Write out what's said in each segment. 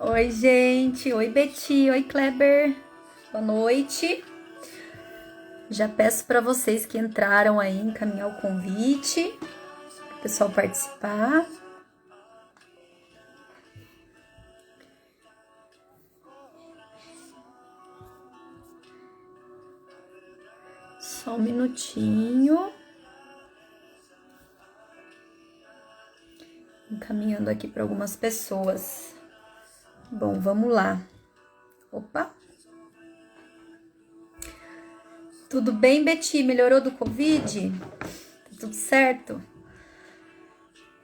Oi, gente. Oi, Beti. Oi, Kleber. Boa noite. Já peço para vocês que entraram aí encaminhar o convite, para o pessoal participar. Só um minutinho. Encaminhando aqui para algumas pessoas. Bom, vamos lá. Opa. Tudo bem, Beti? Melhorou do Covid? Tá tudo certo?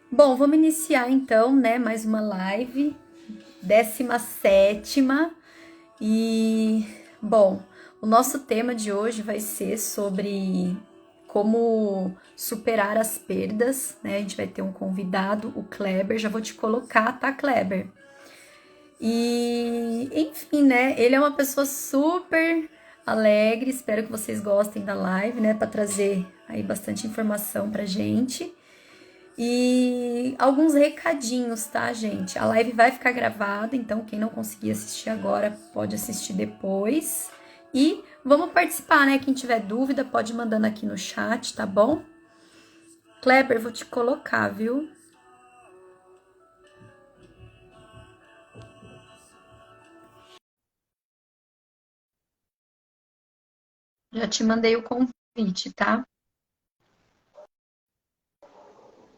Bom, vamos iniciar então, né? Mais uma live, 17ª. E, bom, o nosso tema de hoje vai ser sobre como superar as perdas, né? A gente vai ter um convidado, o Kleber, já vou te colocar, tá, Kleber? E, enfim, né? Ele é uma pessoa super alegre, espero que vocês gostem da live, né? Para trazer aí bastante informação pra gente. E alguns recadinhos, tá, gente? A live vai ficar gravada, então quem não conseguir assistir agora pode assistir depois. E vamos participar, né? Quem tiver dúvida pode ir mandando aqui no chat, tá bom? Kleber, vou te colocar, viu? Já te mandei o convite, tá?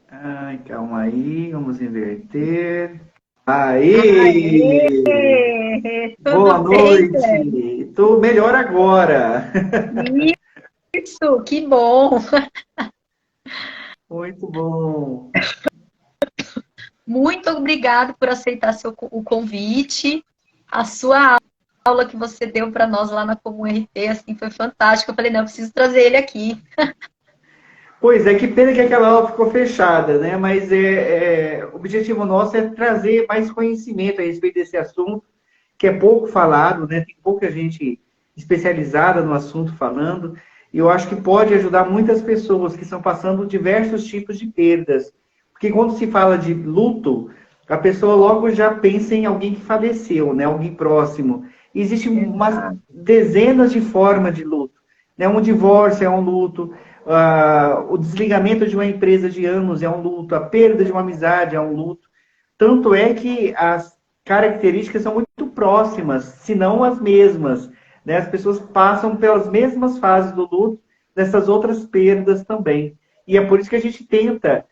Ai, calma aí, vamos inverter. Aê! Aí! Boa Tudo bem, Kleber? noite! Tô melhor agora. Isso, que bom! Muito bom. Muito obrigado por aceitar o convite. A sua aula que você deu para nós lá na Comum RT, assim, foi fantástica. Eu falei, não, eu preciso trazer ele aqui. Pois é, que pena que aquela aula ficou fechada, né? Mas o objetivo nosso é trazer mais conhecimento a respeito desse assunto, que é pouco falado, né? Tem pouca gente especializada no assunto falando, e eu acho que pode ajudar muitas pessoas que estão passando diversos tipos de perdas. Porque quando se fala de luto, a pessoa logo já pensa em alguém que faleceu, né? Alguém próximo. E existem umas Exato. dezenas de formas de luto. Né? Um divórcio é um luto, o desligamento de uma empresa de anos é um luto, a perda de uma amizade é um luto. Tanto é que as características são muito próximas, se não as mesmas. Né? As pessoas passam pelas mesmas fases do luto, dessas outras perdas também. E é por isso que a gente tenta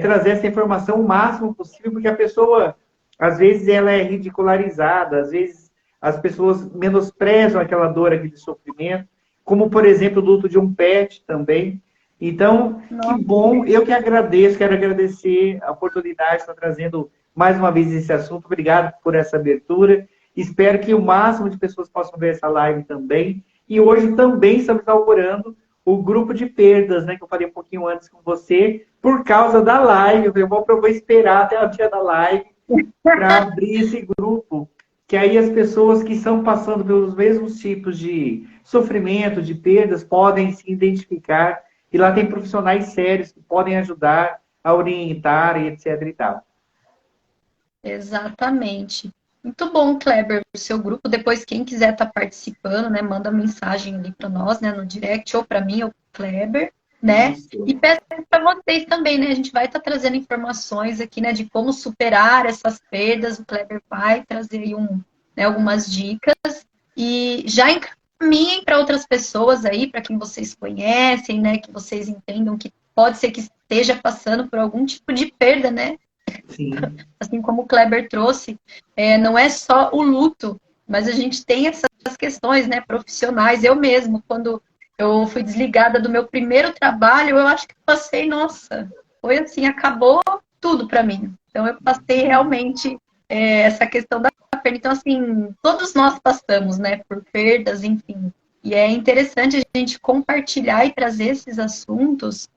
trazer essa informação o máximo possível, porque a pessoa, às vezes, ela é ridicularizada, às vezes as pessoas menosprezam aquela dor, aquele sofrimento, como, por exemplo, o luto de um pet também. Então, que Nossa, bom, eu que agradeço, quero agradecer a oportunidade de estar trazendo mais uma vez esse assunto. Obrigado por essa abertura. Espero que o máximo de pessoas possam ver essa live também. E hoje também estamos inaugurando o grupo de perdas, né, que eu falei um pouquinho antes com você, por causa da live. Eu vou esperar até o dia da live para abrir esse grupo, que aí as pessoas que estão passando pelos mesmos tipos de sofrimento, de perdas, podem se identificar. E lá tem profissionais sérios que podem ajudar a orientar e etc e tal. exatamente. Muito bom, Kleber, o seu grupo. Depois, quem quiser estar participando, né, manda mensagem ali para nós, né, no direct, ou para mim, ou para Kleber, né? E Isso. peço para vocês também, né? A gente vai estar trazendo informações aqui, né, de como superar essas perdas. O Kleber vai trazer aí né, algumas dicas. E já encaminhem para outras pessoas aí, para quem vocês conhecem, né? Que vocês entendam que pode ser que esteja passando por algum tipo de perda, né? Sim. Assim como o Kleber trouxe, não é só o luto, mas a gente tem essas questões, né, profissionais. Eu mesmo, quando eu fui desligada do meu primeiro trabalho, eu acho que passei, nossa, foi assim, acabou tudo para mim. Então eu passei realmente essa questão da perda. Então, assim, todos nós passamos, né, por perdas, enfim. E é interessante a gente compartilhar e trazer esses assuntos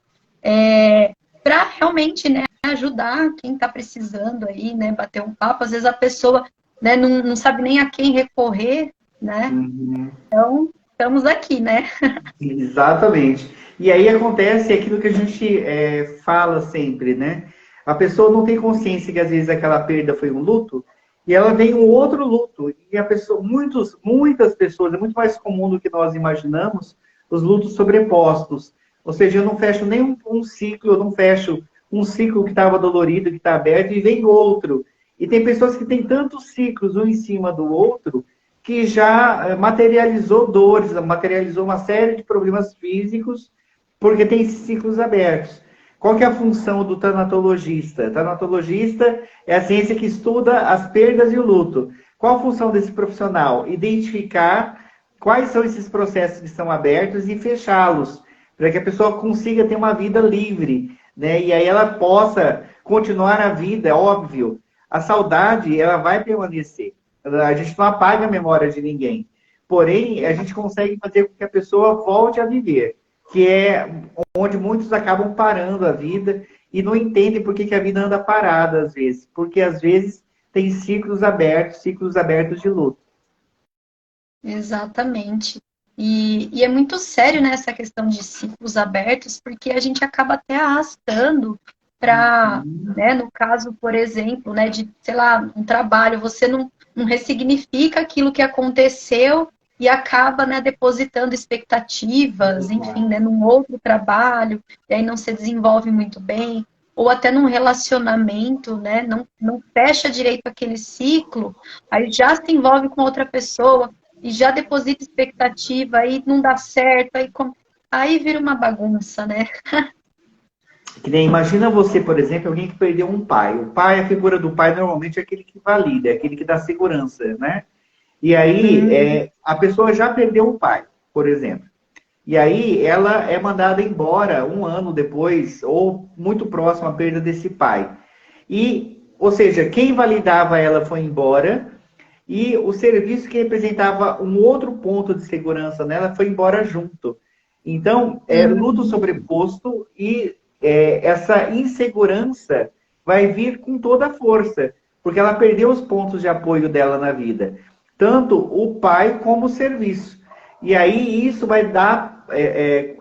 para realmente, né, ajudar quem está precisando aí, né, bater um papo. Às vezes a pessoa, né, não sabe nem a quem recorrer, né? Uhum. Então, estamos aqui, né? Exatamente. E aí acontece aquilo que a gente fala sempre, né? A pessoa não tem consciência que às vezes aquela perda foi um luto, e ela vem um outro luto. E a pessoa, muitas pessoas, é muito mais comum do que nós imaginamos, os lutos sobrepostos. Ou seja, eu não fecho nem um ciclo, eu não fecho um ciclo que estava dolorido, que está aberto, e vem outro. E tem pessoas que têm tantos ciclos um em cima do outro, que já materializou dores, materializou uma série de problemas físicos, porque tem ciclos abertos. Qual que é a função do tanatologista? Tanatologista é a ciência que estuda as perdas e o luto. Qual a função desse profissional? Identificar quais são esses processos que estão abertos e fechá-los, para que a pessoa consiga ter uma vida livre, né? E aí ela possa continuar a vida, é óbvio. A saudade, ela vai permanecer. A gente não apaga a memória de ninguém. Porém, a gente consegue fazer com que a pessoa volte a viver, que é onde muitos acabam parando a vida e não entendem por que a vida anda parada às vezes. Porque às vezes tem ciclos abertos de luto. Exatamente. E é muito sério, né, essa questão de ciclos abertos, porque a gente acaba até arrastando para, né, no caso, por exemplo, né, de, sei lá, um trabalho, você não ressignifica aquilo que aconteceu e acaba, né, depositando expectativas, enfim, né, num outro trabalho, e aí não se desenvolve muito bem, ou até num relacionamento, né, não fecha direito aquele ciclo, aí já se envolve com outra pessoa, e já deposita expectativa, aí não dá certo, aí vira uma bagunça, né? Que nem, imagina você, por exemplo, alguém que perdeu um pai. O pai, a figura do pai normalmente é aquele que valida, é aquele que dá segurança, né? E aí, a pessoa já perdeu o pai, por exemplo. E aí, ela é mandada embora um ano depois, ou muito próximo à perda desse pai. Ou seja, quem validava ela foi embora, e o serviço que representava um outro ponto de segurança nela foi embora junto. Então, é luto sobreposto e essa insegurança vai vir com toda a força, porque ela perdeu os pontos de apoio dela na vida. Tanto o pai como o serviço. E aí isso vai dar,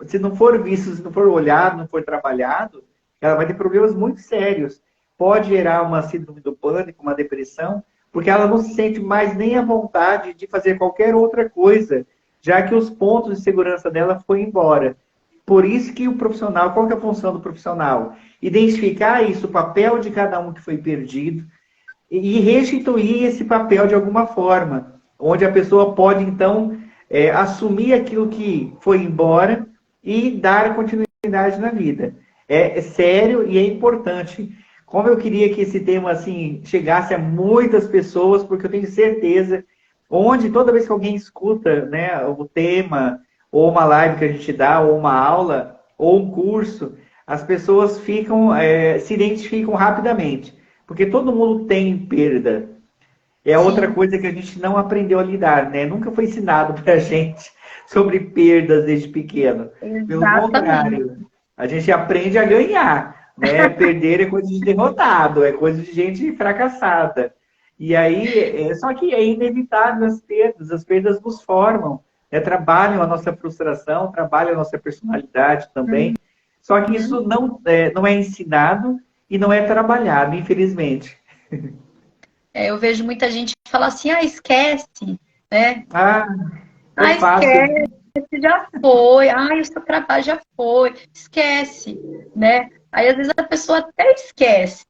se não for visto, se não for olhado, não for trabalhado, ela vai ter problemas muito sérios. Pode gerar uma síndrome do pânico, uma depressão, porque ela não se sente mais nem à vontade de fazer qualquer outra coisa, já que os pontos de segurança dela foram embora. Por isso que o profissional, qual que é a função do profissional? Identificar isso, o papel de cada um que foi perdido, e restituir esse papel de alguma forma, onde a pessoa pode, então, assumir aquilo que foi embora e dar continuidade na vida. É sério e é importante. Como eu queria que esse tema assim chegasse a muitas pessoas, porque eu tenho certeza, onde toda vez que alguém escuta, né, o tema, ou uma live que a gente dá, ou uma aula, ou um curso, as pessoas se identificam rapidamente. Porque todo mundo tem perda. É outra coisa que a gente não aprendeu a lidar, né? Nunca foi ensinado pra gente sobre perdas desde pequeno. Pelo contrário, a gente aprende a ganhar, né? Perder é coisa de derrotado, é coisa de gente fracassada. E aí, só que é inevitável as perdas nos formam, né? Trabalham a nossa frustração, trabalham a nossa personalidade também. Só que isso não é ensinado e não é trabalhado, infelizmente. Eu vejo muita gente falar assim, esquece, né? É fácil. Esquece, já foi. O seu trabalho já foi. Esquece, né? Aí, às vezes, a pessoa até esquece,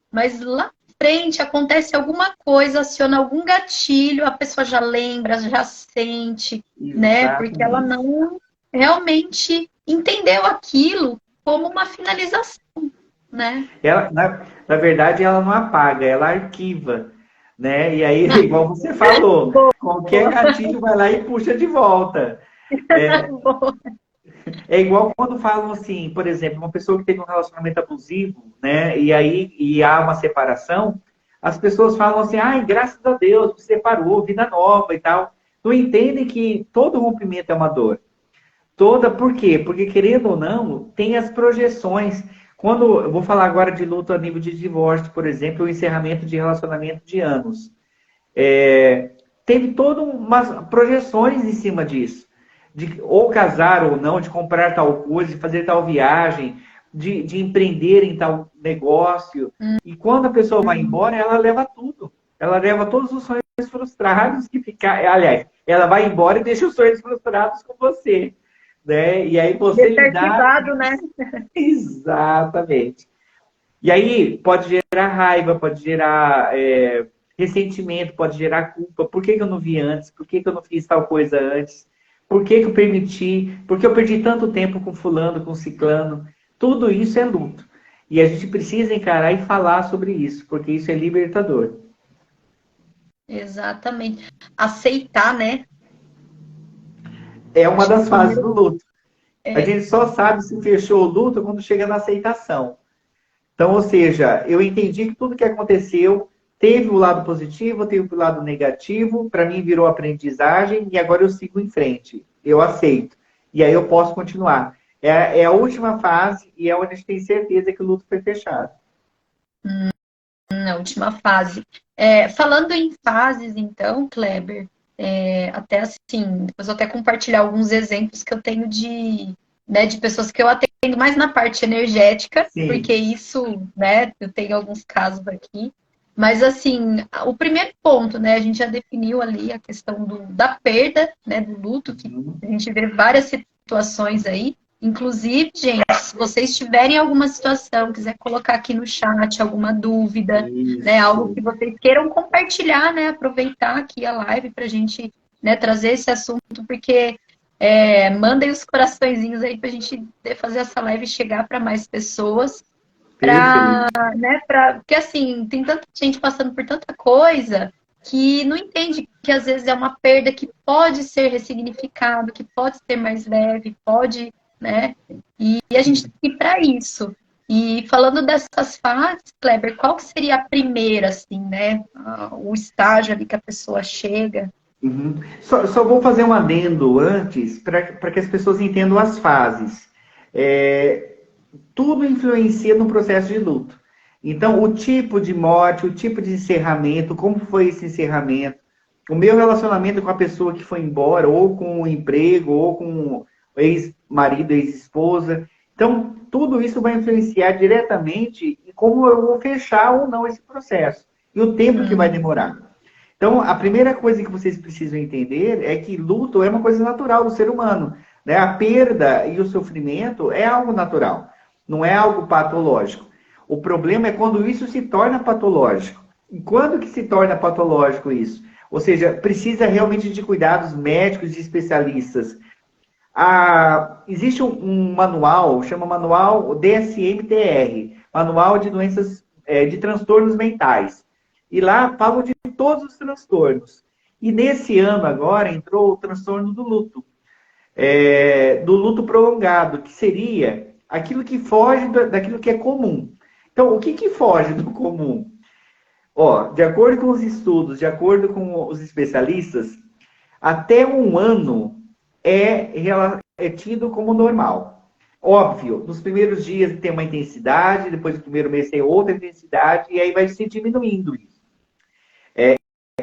mas lá na frente acontece alguma coisa, aciona algum gatilho, a pessoa já lembra, já sente, né? Porque ela não realmente entendeu aquilo como uma finalização, né? Ela, na verdade, ela não apaga, ela arquiva, né? E aí, igual você falou, qualquer gatilho vai lá e puxa de volta. É igual quando falam assim, por exemplo, uma pessoa que teve um relacionamento abusivo, né? E há uma separação, as pessoas falam assim, graças a Deus, você separou, vida nova e tal. Não entendem que todo rompimento é uma dor. Por quê? Porque, querendo ou não, tem as projeções. Quando eu vou falar agora de luto a nível de divórcio, por exemplo, o encerramento de relacionamento de anos. Teve todas umas projeções em cima disso. De ou casar ou não, de comprar tal coisa, de fazer tal viagem, de empreender em tal negócio. E quando a pessoa vai embora, ela leva tudo. Ela leva todos os sonhos frustrados que ficar. Aliás, ela vai embora e deixa os sonhos frustrados com você. Né? E aí você lidar. Desarquivado, né? Exatamente. E aí pode gerar raiva, pode gerar ressentimento, pode gerar culpa. Por que que eu não vi antes? Por que que eu não fiz tal coisa antes? Por que que eu permiti? Por que eu perdi tanto tempo com fulano, com ciclano? Tudo isso é luto. E a gente precisa encarar e falar sobre isso, porque isso é libertador. Exatamente. Aceitar, né? É uma Acho que das o fases do primeiro luto. A é gente só sabe se fechou o luto quando chega na aceitação. Então, ou seja, eu entendi que tudo que aconteceu teve o lado positivo, teve o lado negativo, para mim virou aprendizagem e agora eu sigo em frente. Eu aceito. E aí eu posso continuar. É a última fase e é onde a gente tem certeza que o luto foi fechado. na última fase. Falando em fases, então, Kleber, até assim, depois eu até compartilhar alguns exemplos que eu tenho de pessoas que eu atendo mais na parte energética, porque Sim. isso, né, eu tenho alguns casos aqui. Mas, assim, o primeiro ponto, né, a gente já definiu ali a questão da perda, né, do luto, que Uhum. a gente vê várias situações aí. Inclusive, gente, se vocês tiverem alguma situação, quiser colocar aqui no chat alguma dúvida, né, algo Isso. que vocês queiram compartilhar, né, aproveitar aqui a live para a gente, né, trazer esse assunto, porque mandem os coraçõezinhos aí para a gente fazer essa live chegar para mais pessoas, para, Perfeito. né, porque assim, tem tanta gente passando por tanta coisa que não entende que às vezes é uma perda que pode ser ressignificado, que pode ser mais leve, pode, né? E a gente tem que ir para isso. E falando dessas fases, Kleber, qual que seria a primeira, assim, né? O estágio ali que a pessoa chega? Uhum. Só vou fazer um adendo antes, para que as pessoas entendam as fases. É, tudo influencia no processo de luto. Então, o tipo de morte, o tipo de encerramento, como foi esse encerramento, o meu relacionamento com a pessoa que foi embora, ou com o emprego, ou com o ex-marido, ex-esposa. Então, tudo isso vai influenciar diretamente em como eu vou fechar ou não esse processo. E o tempo que vai demorar. Então, a primeira coisa que vocês precisam entender é que luto é uma coisa natural do ser humano. Né? A perda e o sofrimento é algo natural, não é algo patológico. O problema é quando isso se torna patológico. E quando que se torna patológico isso? Ou seja, precisa realmente de cuidados médicos e especialistas. Existe um manual, chama Manual DSM-TR, Manual de Doenças, de Transtornos Mentais. E lá falam de todos os transtornos. E nesse ano agora entrou o transtorno do luto prolongado, que seria aquilo que foge daquilo que é comum. Então, o que foge do comum? Ó, de acordo com os estudos, de acordo com os especialistas, até um ano é tido como normal. Óbvio, nos primeiros dias tem uma intensidade, depois do primeiro mês tem outra intensidade, e aí vai se diminuindo isso.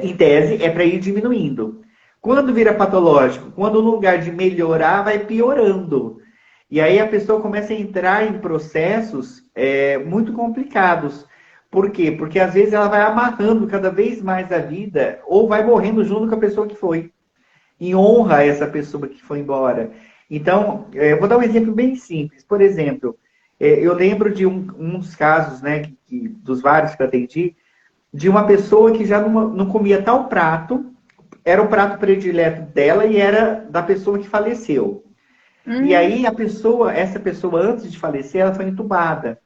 Em tese, é para ir diminuindo. Quando vira patológico, quando no lugar de melhorar, vai piorando. E aí a pessoa começa a entrar em processos muito complicados. Por quê? Porque às vezes ela vai amarrando cada vez mais a vida, ou vai morrendo junto com a pessoa que foi, em honra a essa pessoa que foi embora. Então, vou dar um exemplo bem simples. Por exemplo, eu lembro de uns casos, né, dos vários que eu atendi, de uma pessoa que já não comia tal prato, era o prato predileto dela e era da pessoa que faleceu. E aí essa pessoa, antes de falecer, ela foi entubada.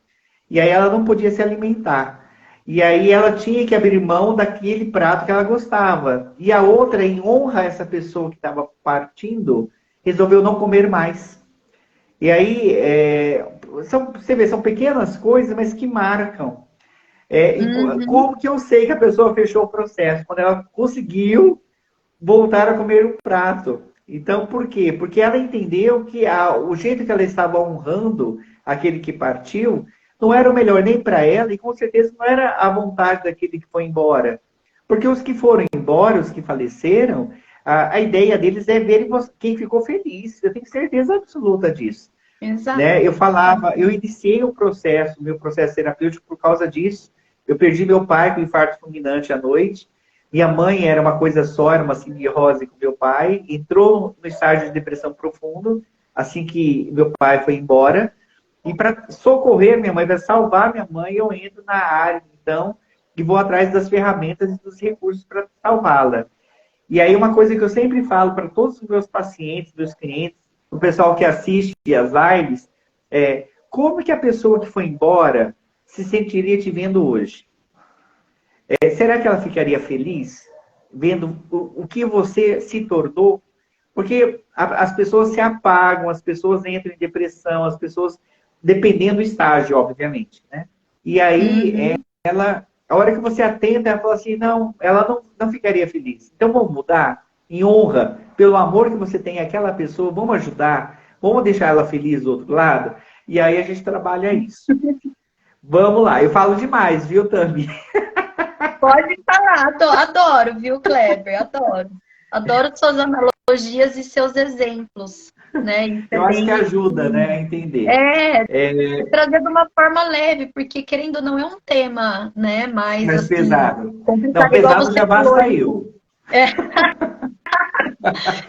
E aí ela não podia se alimentar. E aí ela tinha que abrir mão daquele prato que ela gostava. E a outra, em honra a essa pessoa que estava partindo, resolveu não comer mais. E aí, você vê, são pequenas coisas, mas que marcam. Uhum. Como que eu sei que a pessoa fechou o processo? Quando ela conseguiu voltar a comer o prato. Então, por quê? Porque ela entendeu que o jeito que ela estava honrando aquele que partiu não era o melhor nem para ela e com certeza não era a vontade daquele que foi embora. Porque os que foram embora, os que faleceram, a ideia deles é ver quem ficou feliz. Eu tenho certeza absoluta disso. Exato. Né? Eu iniciei o processo, meu processo terapêutico por causa disso. Eu perdi meu pai com infarto fulminante à noite. Minha mãe era uma coisa só, era uma simbiose com meu pai. Entrou no estágio de depressão profundo assim que meu pai foi embora. E para socorrer minha mãe, para salvar minha mãe, eu entro na área, então, e vou atrás das ferramentas e dos recursos para salvá-la. E aí uma coisa que eu sempre falo para todos os meus pacientes, meus clientes, o pessoal que assiste as lives, é como que a pessoa que foi embora se sentiria te vendo hoje? Será que ela ficaria feliz vendo o que você se tornou? Porque as pessoas se apagam, as pessoas entram em depressão, as pessoas, dependendo do estágio, obviamente, né? E aí, a hora que você atenta, ela fala assim, não, ela não ficaria feliz. Então vamos mudar em honra, pelo amor que você tem àquela pessoa, vamos ajudar, vamos deixar ela feliz do outro lado. E aí a gente trabalha isso. Vamos lá, eu falo demais, viu, Tami? Pode falar, adoro, viu, Kleber? Adoro. Adoro suas analogias e seus exemplos, né? Eu acho que ajuda, né, a entender. Trazer de uma forma leve, porque querendo ou não é um tema, né? Mais assim, pesado. complicado, Não, pesado já basta eu.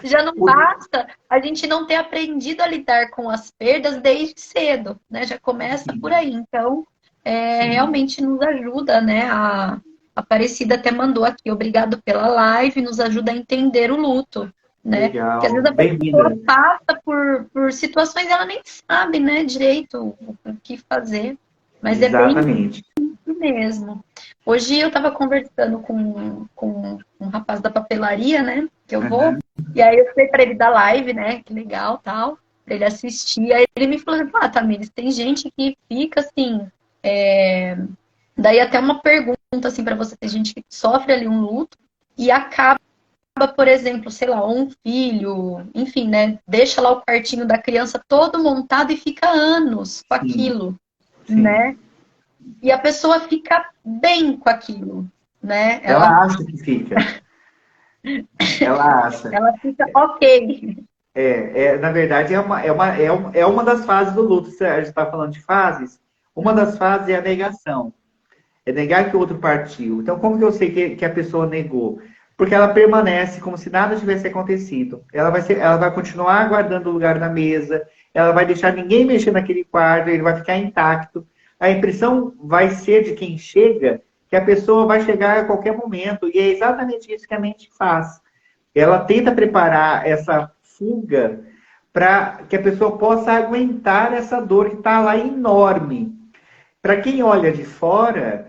Já não basta a gente não ter aprendido a lidar com as perdas desde cedo, né? Já começa por aí. Então, realmente nos ajuda, né? A Aparecida até mandou aqui, obrigado pela live, nos ajuda a entender o luto, né? Legal. Porque às vezes a pessoa passa por situações e ela nem sabe, né, direito o que fazer. Mas exatamente. É bem isso mesmo. Hoje eu estava conversando com um rapaz da papelaria, né? Que eu vou. E aí eu falei para ele da live, né? Que legal, tal. Pra ele assistir. Aí ele me falou, Tamires, tem gente que fica assim. Daí até uma pergunta assim para você, tem gente que sofre ali um luto e acaba, por exemplo, sei lá, um filho, enfim, né? Deixa lá o quartinho da criança todo montado e fica anos com aquilo, né? E a pessoa fica bem com aquilo, né? Ela acha que fica. Ela acha. Ela fica ok. Na verdade, é uma das fases do luto. Se a gente está falando de fases, uma das fases é a negação. É negar que o outro partiu. Então, como que eu sei que a pessoa negou? Porque ela permanece como se nada tivesse acontecido. Ela vai continuar guardando o lugar na mesa, ela vai deixar ninguém mexer naquele quarto, ele vai ficar intacto. A impressão vai ser de quem chega que a pessoa vai chegar a qualquer momento. E é exatamente isso que a mente faz. Ela tenta preparar essa fuga para que a pessoa possa aguentar essa dor que está lá enorme. Para quem olha de fora,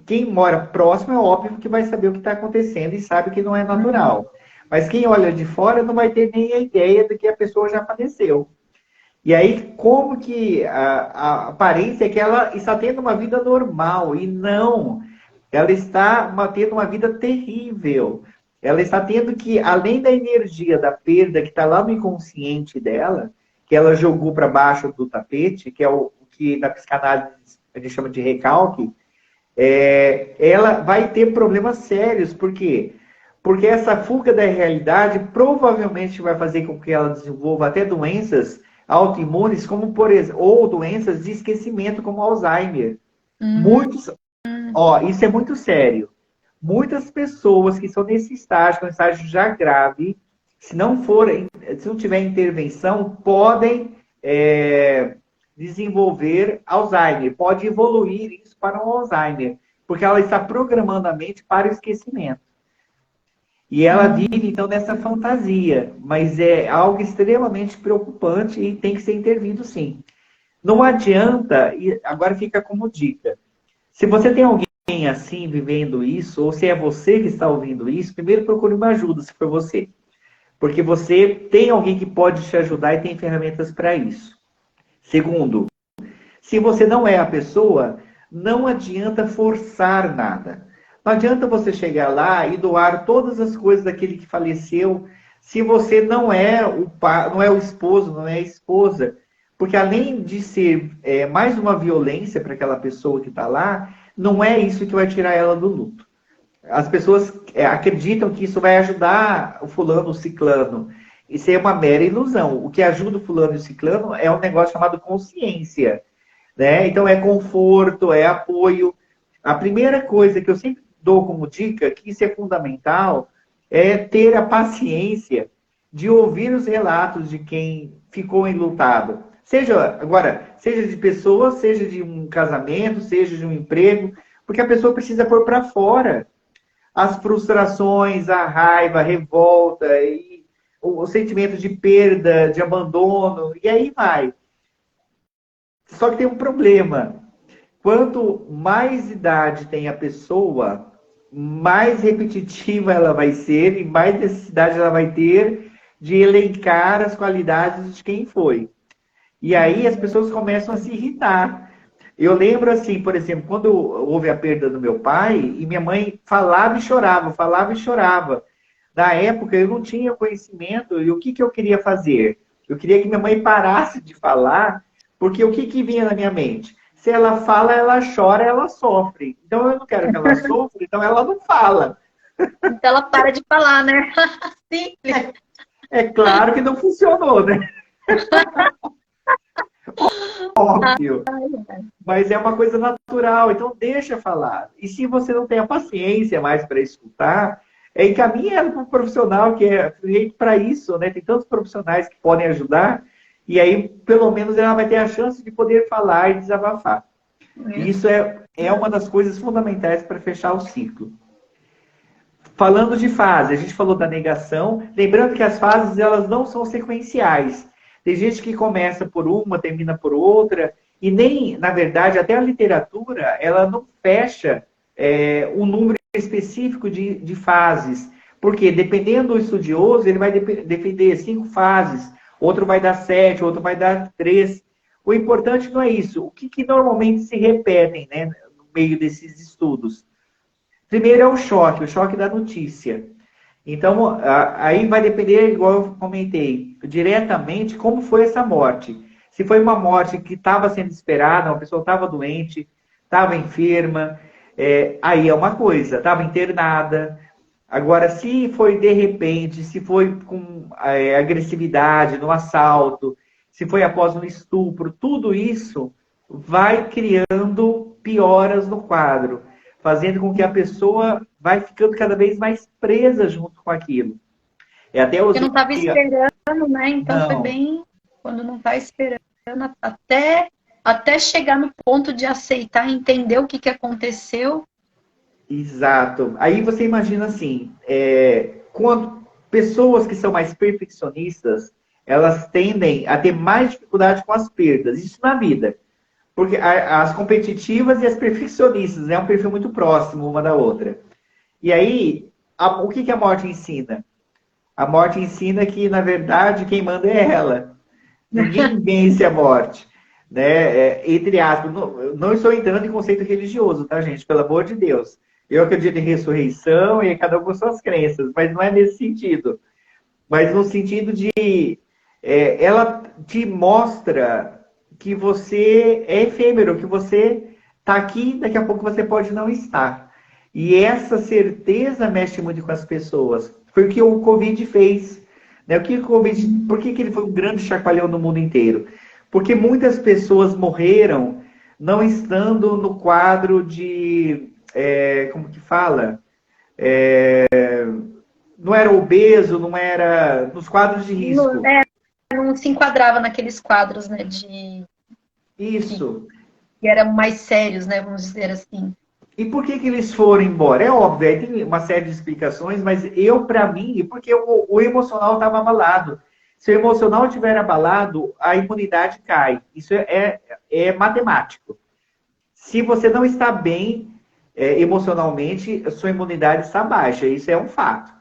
quem mora próximo é óbvio que vai saber o que está acontecendo e sabe que não é natural. Mas quem olha de fora não vai ter nem a ideia de que a pessoa já faleceu. E aí, como que a aparência é que ela está tendo uma vida normal, e não, ela está tendo uma vida terrível. Ela está tendo que, além da energia da perda que está lá no inconsciente dela, que ela jogou para baixo do tapete, que é o que na psicanálise a gente chama de recalque, ela vai ter problemas sérios. Por quê? Porque essa fuga da realidade provavelmente vai fazer com que ela desenvolva até doenças autoimunes, como por exemplo, ou doenças de esquecimento, como Alzheimer. Isso é muito sério. Muitas pessoas que estão nesse estágio, um estágio já grave, se não tiver intervenção, podem desenvolver Alzheimer, pode evoluir isso para um Alzheimer, porque ela está programando a mente para o esquecimento. E ela vive, então, nessa fantasia, mas é algo extremamente preocupante e tem que ser intervido, sim. Não adianta, e agora fica como dica, se você tem alguém assim vivendo isso, ou se é você que está ouvindo isso, primeiro procure uma ajuda, se for você. Porque você tem alguém que pode te ajudar e tem ferramentas para isso. Segundo, se você não é a pessoa, não adianta forçar nada. Não adianta você chegar lá e doar todas as coisas daquele que faleceu, se você não é o pai, não é o esposo, não é a esposa. Porque além de ser mais uma violência para aquela pessoa que está lá, não é isso que vai tirar ela do luto. As pessoas acreditam que isso vai ajudar o fulano, o ciclano. Isso é uma mera ilusão. O que ajuda o fulano e o ciclano é um negócio chamado consciência. Né? Então é conforto, é apoio. a primeira coisa que eu sempre dou como dica, que isso é fundamental, é ter a paciência de ouvir os relatos de quem ficou enlutado. Seja de pessoas, seja de um casamento, seja de um emprego, porque a pessoa precisa pôr para fora as frustrações, a raiva, a revolta, e o sentimento de perda, de abandono, e aí vai. Só que tem um problema. Quanto mais idade tem a pessoa, mais repetitiva ela vai ser e mais necessidade ela vai ter de elencar as qualidades de quem foi. E aí as pessoas começam a se irritar. Eu lembro assim, por exemplo, quando houve a perda do meu pai, e minha mãe falava e chorava, falava e chorava. Na época eu não tinha conhecimento e o que eu queria fazer? Eu queria que minha mãe parasse de falar, porque o que vinha na minha mente? Se ela fala, ela chora, ela sofre. Então eu não quero que ela sofra, então ela não fala. Então ela para de falar, né? Simples. É claro que não funcionou, né? Óbvio. Mas é uma coisa natural, então deixa falar. E se você não tem a paciência mais para escutar, encaminha ela para um profissional que é feito para isso, né? Tem tantos profissionais que podem ajudar, e aí pelo menos ela vai ter a chance de poder falar e desabafar. E isso é uma das coisas fundamentais para fechar o ciclo. Falando de fase, a gente falou da negação, lembrando que as fases elas não são sequenciais. Tem gente que começa por uma, termina por outra, e nem, na verdade, até a literatura, ela não fecha um número específico de fases. Porque, dependendo do estudioso, ele vai defender 5 fases, outro vai dar 7, outro vai dar 3. O importante não é isso. O que normalmente se repetem, né, no meio desses estudos? Primeiro é o choque da notícia. Então, aí vai depender, igual eu comentei, diretamente como foi essa morte. Se foi uma morte que estava sendo esperada, uma pessoa estava doente, estava enferma, aí é uma coisa, estava internada. Agora, se foi de repente, se foi com agressividade no assalto, se foi após um estupro, tudo isso vai criando pioras no quadro, fazendo com que a pessoa vai ficando cada vez mais presa junto com aquilo. Até Porque usei... não estava esperando, né? Então foi Não, bem quando não está esperando, até chegar no ponto de aceitar, entender o que aconteceu. exato. Aí você imagina assim, quando pessoas que são mais perfeccionistas, elas tendem a ter mais dificuldade com as perdas. Isso na vida. Porque as competitivas e as perfeccionistas é um perfil muito próximo uma da outra. E aí, o que a morte ensina? A morte ensina que, na verdade, quem manda é ela. Ninguém vence a morte. Né? Entre aspas, não estou entrando em conceito religioso, tá, gente? Pelo amor de Deus. Eu acredito em ressurreição e cada um com suas crenças, mas não é nesse sentido. Mas no sentido de... ela te mostra que você é efêmero, que você está aqui, daqui a pouco você pode não estar. E essa certeza mexe muito com as pessoas. Foi o que o Covid fez. Né? Por que ele foi um grande chacoalhão no mundo inteiro? Porque muitas pessoas morreram não estando no quadro de... como que fala? Não era obeso, não era... Nos quadros de risco. Não se enquadrava naqueles quadros, né, Isso. que eram mais sérios, né, vamos dizer assim. E por que eles foram embora? É óbvio, aí tem uma série de explicações, mas para mim, porque o emocional estava abalado. Se o emocional estiver abalado, a imunidade cai. Isso é matemático. Se você não está bem emocionalmente, a sua imunidade está baixa. Isso é um fato.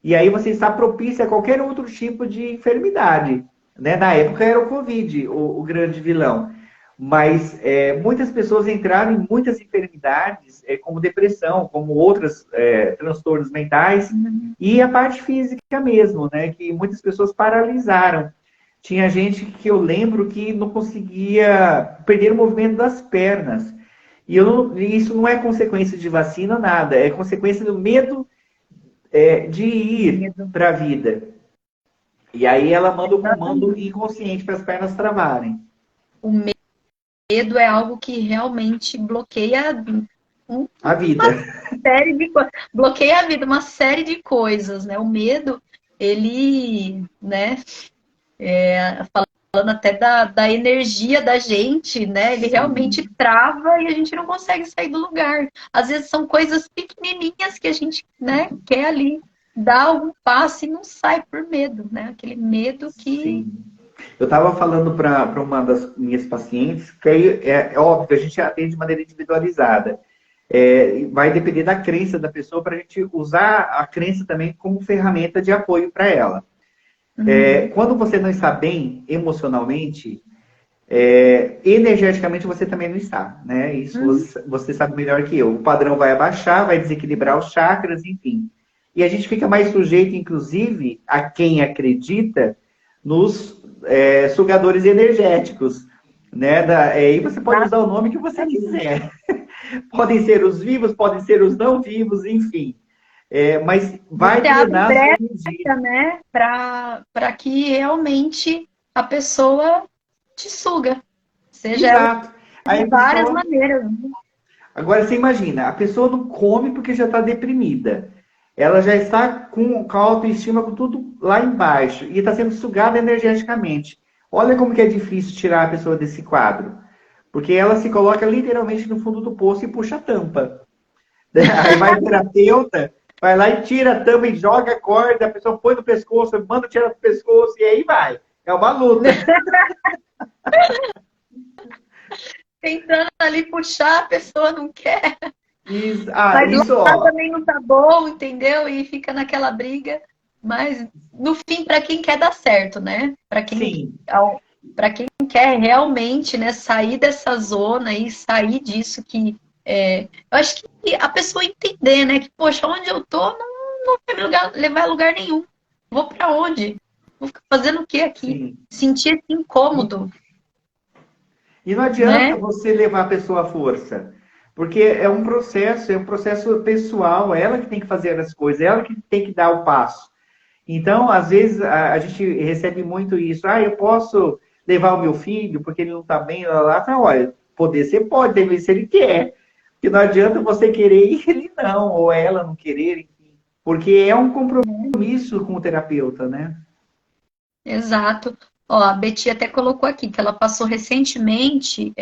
E aí você está propício a qualquer outro tipo de enfermidade. Né? Na época era o Covid, o grande vilão. Mas muitas pessoas entraram em muitas enfermidades, como depressão, como outros transtornos mentais, e a parte física mesmo, né? Que muitas pessoas paralisaram. Tinha gente que eu lembro que não conseguia perder o movimento das pernas. E isso não é consequência de vacina, nada. É consequência do medo de ir para a vida. E aí ela manda o comando inconsciente para as pernas travarem. O medo é algo que realmente bloqueia A vida. série de bloqueia a vida, uma série de coisas, né? O medo, ele, né? Falando até da energia da gente, né? Ele realmente Sim. trava e a gente não consegue sair do lugar. Às vezes são coisas pequenininhas que a gente, né, quer ali dar algum passo e não sai por medo, né? Aquele medo que... Sim. Eu estava falando para uma das minhas pacientes, que aí é óbvio que a gente atende de maneira individualizada. Vai depender da crença da pessoa para a gente usar a crença também como ferramenta de apoio para ela. Quando você não está bem emocionalmente, energeticamente você também não está, né? Isso você sabe melhor que eu. O padrão vai abaixar, vai desequilibrar os chakras, enfim. E a gente fica mais sujeito, inclusive, a quem acredita nos sugadores energéticos, né? E você pode usar o nome que você quiser. Podem ser os vivos, podem ser os não vivos, enfim. Mas vai Você abre drenar a sua energia. brecha, né, para que realmente a pessoa te suga. Seja ela Exato. Aí de a várias pessoa. maneiras. Agora você imagina, a pessoa não come porque já está deprimida. Ela já está com a autoestima, com tudo lá embaixo. E está sendo sugada energeticamente. Olha como que é difícil tirar a pessoa desse quadro. Porque ela se coloca literalmente no fundo do poço e puxa a tampa. Aí vai o terapeuta, vai lá e tira a tampa e joga a corda, a pessoa põe no pescoço, manda tirar do pescoço e aí vai. É uma luta. Tentando ali puxar, a pessoa não quer. Mas Isso, lá ó. também não tá bom, entendeu? E fica naquela briga. Mas, no fim, para quem quer dar certo, né? Sim, Para quem quer realmente, né, sair dessa zona e sair disso que... eu acho que a pessoa entender, né? Que, poxa, onde eu tô não vai levar a lugar nenhum. Vou para onde? Vou ficar fazendo o que aqui? sim. Sentir esse incômodo, E não adianta né? você levar a pessoa à força, porque é um processo pessoal, é ela que tem que fazer as coisas, é ela que tem que dar o passo. Então, às vezes, a gente recebe muito isso. Ah, eu posso levar o meu filho porque ele não está bem, lá. Fala, olha, poder você pode, tem vezes se ele quer. Porque não adianta você querer e ele não, ou ela não querer, enfim. Porque é um compromisso com o terapeuta, né? Exato. Ó, a Betty até colocou aqui que ela passou recentemente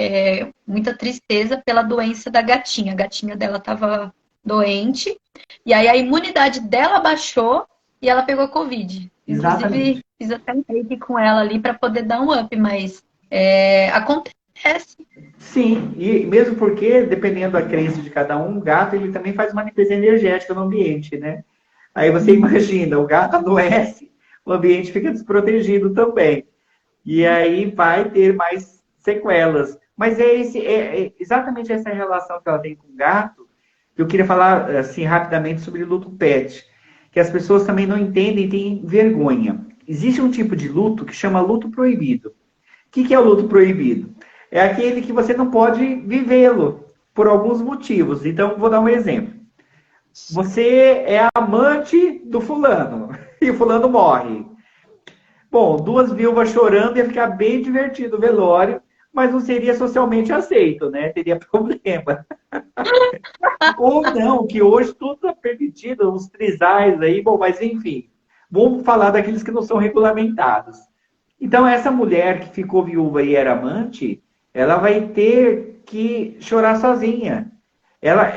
muita tristeza pela doença da gatinha. A gatinha dela estava doente, e aí a imunidade dela baixou e ela pegou Covid. Exatamente. Inclusive, fiz até um take com ela ali para poder dar um up, mas acontece. Sim, e mesmo porque, dependendo da crença de cada um, o gato ele também faz uma limpeza energética no ambiente, né? Aí você imagina, o gato adoece, o ambiente fica desprotegido também. E aí vai ter mais sequelas. Mas é exatamente essa relação que ela tem com o gato que eu queria falar assim rapidamente sobre luto pet, que as pessoas também não entendem e têm vergonha. Existe um tipo de luto que chama luto proibido. O que é o luto proibido? É aquele que você não pode vivê-lo por alguns motivos. Então, vou dar um exemplo. Você é amante do fulano e o fulano morre. Bom, duas viúvas chorando ia ficar bem divertido o velório, mas não seria socialmente aceito, né? Teria problema. Ou não, que hoje tudo está permitido, os trisais aí, bom, mas enfim. Vamos falar daqueles que não são regulamentados. Então, essa mulher que ficou viúva e era amante, ela vai ter que chorar sozinha. Ela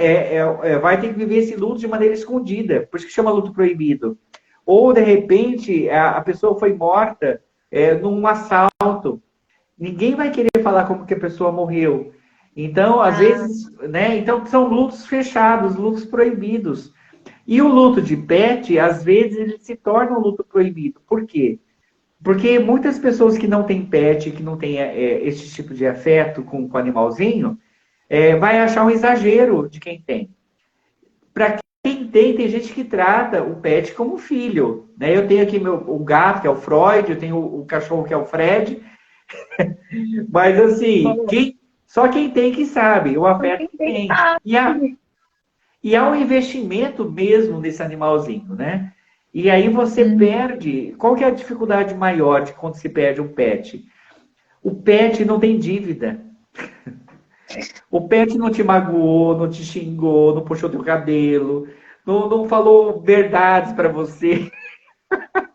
vai ter que viver esse luto de maneira escondida, por isso que chama luto proibido. Ou, de repente, a pessoa foi morta num assalto. Ninguém vai querer falar como que a pessoa morreu. Então, às Ah, vezes, né? Então, são lutos fechados, lutos proibidos. E o luto de pet, às vezes, ele se torna um luto proibido. Por quê? Porque muitas pessoas que não têm pet, que não têm esse tipo de afeto com o animalzinho, vai achar um exagero de quem tem. Para quem tem gente que trata o pet como filho. Né? Eu tenho aqui o gato, que é o Freud, eu tenho o cachorro, que é o Fred. Mas, assim, boa. só quem tem que sabe o Então, afeto quem que tem tem. sabe. E há um investimento mesmo nesse animalzinho, né? E aí você perde. Qual que é a dificuldade maior de quando se perde um pet? O pet não tem dívida. O pet não te magoou, não te xingou, não puxou teu cabelo, não falou verdades para você.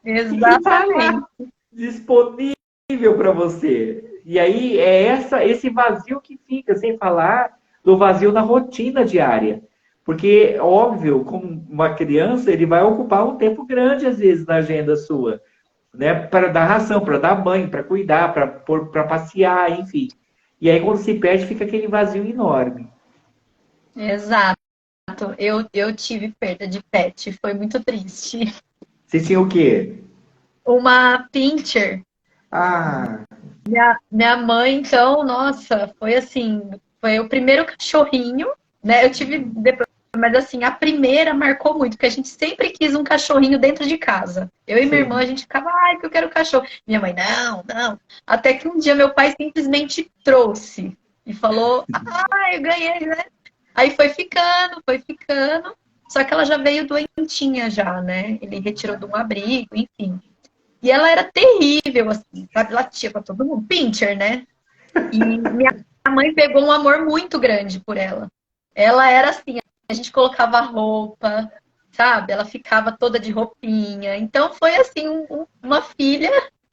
E que tá lá Exatamente. disponível para você. E aí é esse vazio que fica, sem falar do vazio na rotina diária. Porque, óbvio, como uma criança, ele vai ocupar um tempo grande, às vezes, na agenda sua, né? Para dar ração, para dar banho, para cuidar, para passear, enfim. E aí, quando se perde, fica aquele vazio enorme. Exato. Eu tive perda de pet, foi muito triste. Você tinha o quê? Uma pincher. Ah, Minha mãe, então, nossa, foi assim, foi o primeiro cachorrinho, né? Eu tive depois, mas assim, a primeira marcou muito, porque a gente sempre quis um cachorrinho dentro de casa. Eu e minha irmã, a sim. gente ficava, ai, que eu quero cachorro. Minha mãe, não, não. Até que um dia meu pai simplesmente trouxe e falou, ah, eu ganhei, né? Aí foi ficando, foi ficando. Só que ela já veio doentinha já, né? Ele retirou de um abrigo, enfim. E ela era terrível, assim, sabe? Latia pra todo mundo. Pincher, né? E minha mãe pegou um amor muito grande por ela. Ela era assim, a gente colocava roupa, sabe? Ela ficava toda de roupinha. Então foi assim, uma filha,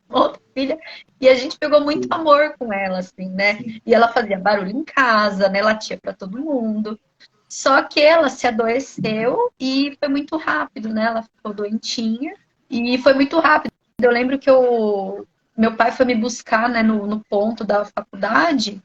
outra filha, e a gente pegou muito Sim, amor com ela, assim, né? sim. E ela fazia barulho em casa, né? Latia pra todo mundo. Só que ela se adoeceu e foi muito rápido, né? Ela ficou doentinha e foi muito rápido. Eu lembro que meu pai foi me buscar, né, no ponto da faculdade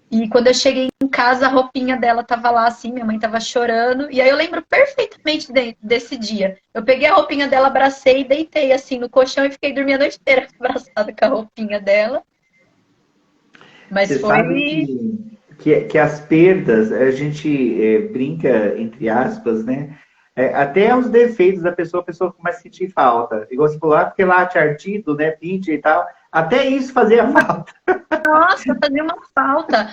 e quando eu cheguei em casa, a roupinha dela tava lá assim, minha mãe tava chorando. E aí eu lembro perfeitamente desse dia. Eu peguei a roupinha dela, abracei e deitei assim no colchão e fiquei dormindo a noite inteira abraçada com a roupinha dela. Mas Você sabe foi. que as perdas, a gente brinca, entre aspas, né? Até os defeitos da pessoa, a pessoa começa a sentir falta. Igual você falou, porque late ardido, né? Pinte e tal. Até isso fazia falta. Nossa, fazia uma falta.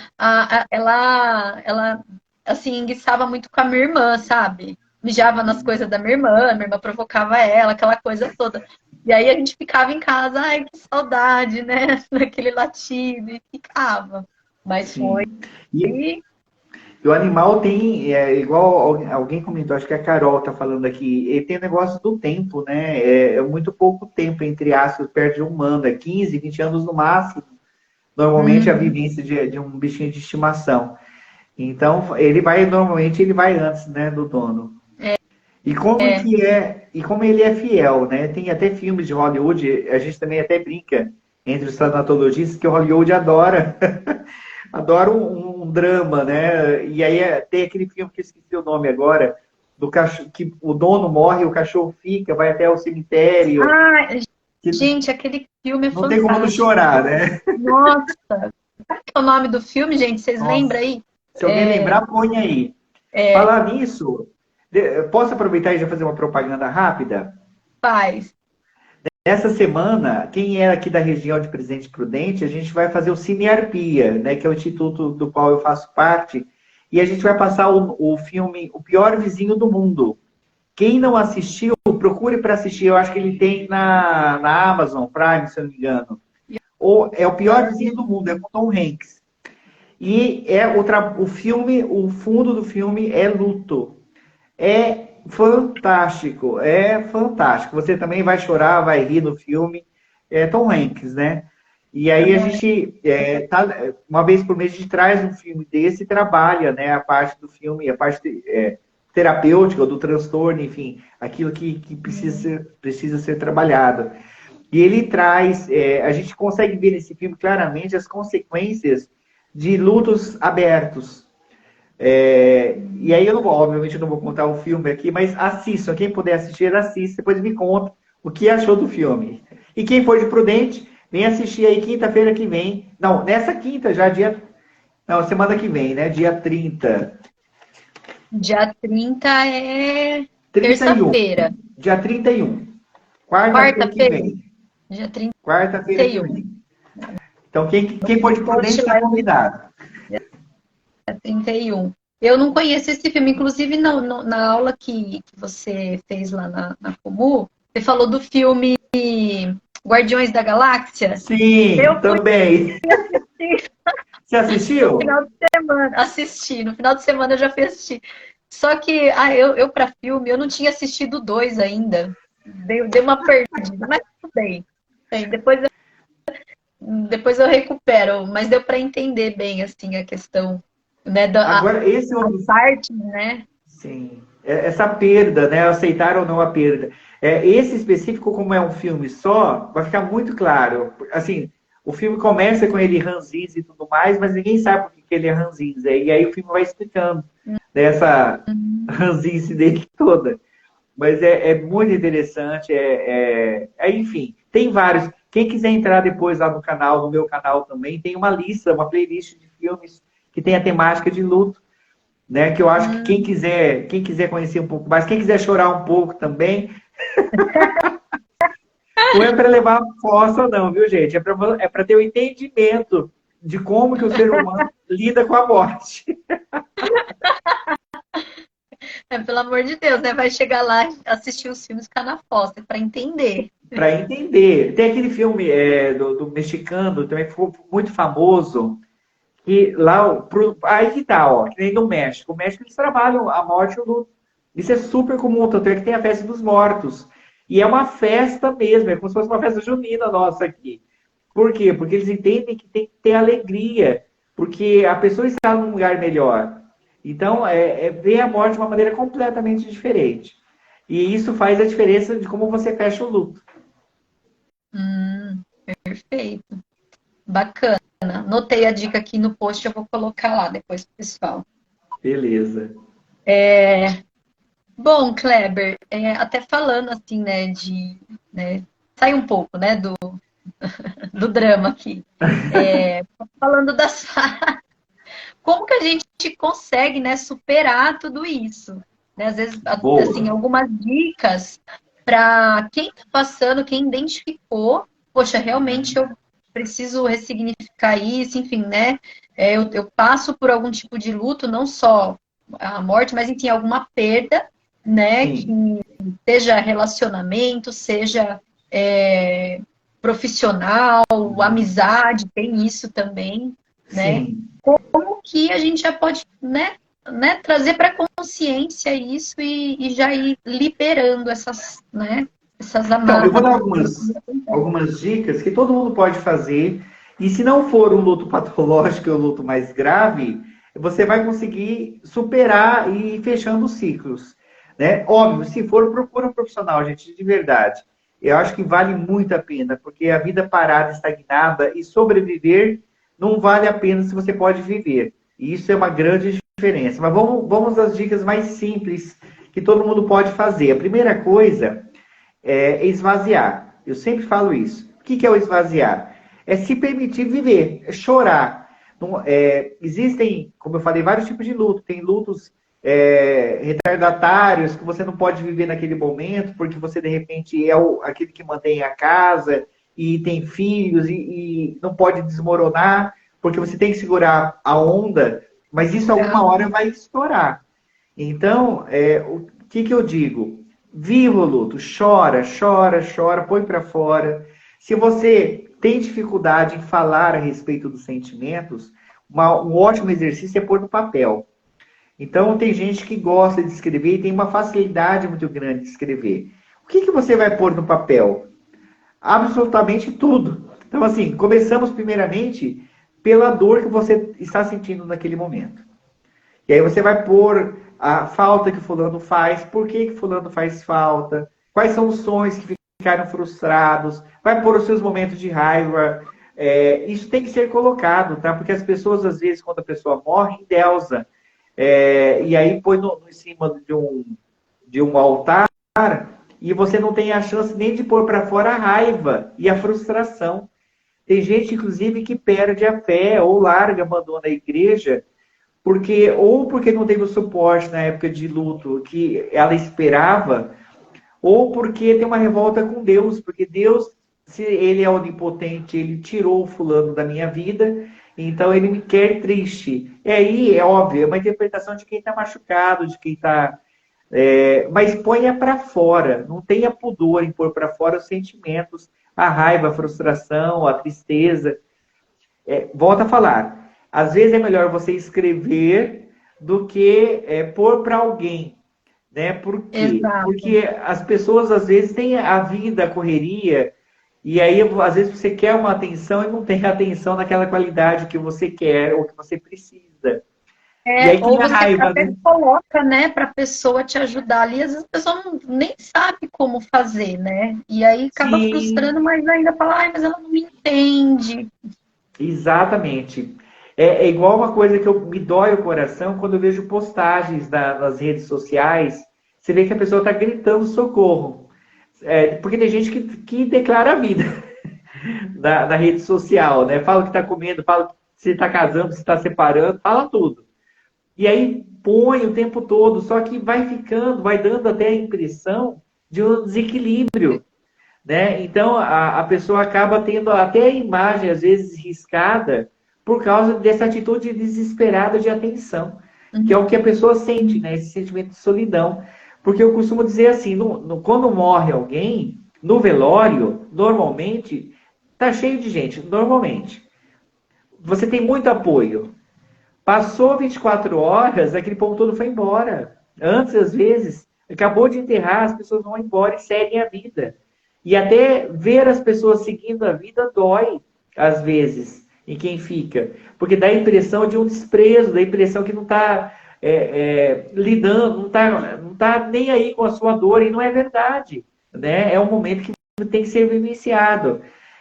Ela, assim, enguiçava muito com a minha irmã, sabe? Mijava nas coisas da minha irmã provocava ela, aquela coisa toda. E aí a gente ficava em casa, ai, que saudade, né? Daquele latido, e ficava. Mas foi. Sim. E o animal tem, igual alguém comentou, acho que a Carol está falando aqui, ele tem o negócio do tempo, né? É muito pouco tempo, entre aspas, perto de um humano, é 15, 20 anos no máximo. Normalmente a Uhum. vivência de um bichinho de estimação. Então, normalmente ele vai antes, né, do dono. É. E como ele é fiel, né? Tem até filmes de Hollywood, a gente também até brinca entre os tanatologistas que o Hollywood adora, adora um drama, né? E aí tem aquele filme que eu esqueci o nome agora, do cachorro, que o dono morre, o cachorro fica, vai até o cemitério, Ah, que gente, aquele filme é não tem como não fantástico. chorar, né? Nossa, qual é o nome do filme, gente? Vocês lembram Nossa, aí? se alguém lembrar, põe aí. Falar nisso, posso aproveitar e já fazer uma propaganda rápida? Faz. Essa semana, quem é aqui da região de Presidente Prudente, a gente vai fazer o Cinearpia, né, que é o instituto do qual eu faço parte, e a gente vai passar o filme O Pior Vizinho do Mundo. Quem não assistiu, procure para assistir. Eu acho que ele tem na Amazon Prime, se eu não me engano. Ou é O Pior Vizinho do Mundo, é com Tom Hanks. E o filme, o fundo do filme é luto. É fantástico, é fantástico. Você também vai chorar, vai rir no filme. É Tom Hanks, né? E aí a gente, uma vez por mês, a gente traz um filme desse e trabalha, né? A parte do filme, a parte terapêutica, do transtorno, enfim, aquilo que precisa ser trabalhado. E ele traz, a gente consegue ver nesse filme claramente as consequências de lutos abertos, e aí obviamente, eu não vou contar o filme aqui, mas assistam. Quem puder assistir, assista. Depois me conta o que achou do filme. E quem for de Prudente, vem assistir aí quinta-feira que vem. Não, nessa quinta já, não, semana que vem, né? Dia 30. Dia 30 é 31. terça-feira. Dia 31. Quarta-feira que Quarta-feira? vem. Dia trinta Quarta-feira e que um. vem. Então, quem for de No Prudente post está lá eu vi, convidado. dia 31. Eu não conheço esse filme, inclusive na aula que você fez lá na Comu, você falou do filme Guardiões da Galáxia. Sim, Eu fui também. assistir. Você assistiu? No final de semana, assisti. No final de semana eu já fui assistir. Só que eu para filme, eu não tinha assistido o 2 ainda. Dei uma perdida, mas tudo bem. Bem, depois eu recupero, mas deu para entender bem assim a questão, né, Agora, esse a outro. parte, né? Sim. Essa perda, né? Aceitar ou não a perda. Esse específico, como é um filme só, vai ficar muito claro. Assim, o filme começa com ele ranzinza e tudo mais, mas ninguém sabe por que ele é ranzinza. E aí o filme vai explicando dessa ranzinze dele toda. Mas é muito interessante. Enfim, tem vários. Quem quiser entrar depois lá no canal, no meu canal também, tem uma lista, uma playlist de filmes que tem a temática de luto, né? Que eu acho que quem quiser conhecer um pouco mais, quem quiser chorar um pouco também, não é para levar fossa não, viu, gente? É para ter o entendimento de como que o ser humano lida com a morte. Pelo amor de Deus, né? Vai chegar lá, assistir os filmes, ficar na fossa para entender. Para entender. Tem aquele filme do mexicano, também que ficou muito famoso, que lá, aí que tá, ó, que nem no México. O México eles trabalham a morte e o luto. Isso é super comum, tanto é que tem a festa dos mortos. E é uma festa mesmo, é como se fosse uma festa junina nossa aqui. Por quê? Porque eles entendem que tem que ter alegria, porque a pessoa está num lugar melhor. Então, ver a morte de uma maneira completamente diferente. E isso faz a diferença de como você fecha o luto. Perfeito. Bacana. Anotei a dica aqui no post, eu vou colocar lá depois pro pessoal. Beleza. Bom, Kleber, até falando assim, né, sai um pouco, né, do drama aqui. Falando das como que a gente consegue, né, superar tudo isso, né? Às vezes, assim, Boa. algumas dicas para quem está passando, quem identificou, poxa, realmente eu preciso ressignificar isso, enfim, né? Eu passo por algum tipo de luto, não só a morte, mas enfim, alguma perda, né? Que Sim, seja relacionamento, seja profissional, amizade, tem isso também, né? sim. Como que a gente já pode, né, trazer para consciência isso e já ir liberando essas Então, eu vou dar amarras. algumas dicas que todo mundo pode fazer. E se não for um luto patológico ou um luto mais grave, você vai conseguir superar e ir fechando os ciclos. Né? Óbvio, se for, procura um profissional, gente, de verdade. Eu acho que vale muito a pena, porque a vida parada, estagnada e sobreviver não vale a pena se você pode viver. E isso é uma grande diferença. Mas vamos às dicas mais simples que todo mundo pode fazer. A primeira coisa esvaziar. Eu sempre falo isso. O que é o esvaziar? É se permitir viver, é chorar. Existem, como eu falei, vários tipos de luto. Tem lutos retardatários que você não pode viver naquele momento, porque você, de repente, aquele que mantém a casa e tem filhos e não pode desmoronar, porque você tem que segurar a onda, mas isso alguma hora vai estourar. Então, o que eu digo? Viva o luto, chora, chora, chora, põe para fora. Se você tem dificuldade em falar a respeito dos sentimentos, um ótimo exercício é pôr no papel. Então, tem gente que gosta de escrever e tem uma facilidade muito grande de escrever. O que você vai pôr no papel? Absolutamente tudo. Então, assim, começamos primeiramente pela dor que você está sentindo naquele momento. E aí você vai pôr a falta que fulano faz, por que fulano faz falta, quais são os sonhos que ficaram frustrados, vai pôr os seus momentos de raiva. Isso tem que ser colocado, tá? Porque as pessoas, às vezes, quando a pessoa morre, endeusa. E aí põe em cima de um altar e você não tem a chance nem de pôr para fora a raiva e a frustração. Tem gente, inclusive, que perde a fé ou larga, abandona a igreja porque não teve o suporte na época de luto que ela esperava, ou porque tem uma revolta com Deus, porque Deus, se ele é onipotente, ele tirou o fulano da minha vida, então ele me quer triste. E aí, é óbvio, é uma interpretação de quem está machucado, de quem está... mas ponha para fora, não tenha pudor em pôr para fora os sentimentos, a raiva, a frustração, a tristeza. Volta a falar. Às vezes é melhor você escrever do que pôr para alguém, né? Por quê? Exato. Porque as pessoas às vezes têm a vida, a correria, e aí às vezes você quer uma atenção e não tem atenção naquela qualidade que você quer ou que você precisa. E aí Ou cria você raiva, até né? coloca, né, para a pessoa te ajudar ali, às vezes a pessoa nem sabe como fazer, né? E aí acaba Sim, frustrando, mas ainda fala, ai, mas ela não me entende. exatamente. É igual uma coisa que me dói o coração quando eu vejo postagens nas redes sociais. Você vê que a pessoa está gritando socorro. Porque tem gente que declara a vida na rede social, né? Fala o que está comendo, fala se está casando, se está separando, fala tudo. E aí põe o tempo todo, só que vai ficando, vai dando até a impressão de um desequilíbrio, né? Então a pessoa acaba tendo até a imagem, às vezes, riscada por causa dessa atitude desesperada de atenção, que é o que a pessoa sente, né? Esse sentimento de solidão. Porque eu costumo dizer assim, quando morre alguém, no velório, normalmente, tá cheio de gente, normalmente. Você tem muito apoio. Passou 24 horas, aquele povo todo foi embora. Antes, às vezes, acabou de enterrar, as pessoas vão embora e seguem a vida. E até ver as pessoas seguindo a vida dói, às vezes, em quem fica. Porque dá a impressão de um desprezo, dá a impressão que não está lidando, não tá nem aí com a sua dor, e não é verdade. Né? É um momento que tem que ser vivenciado.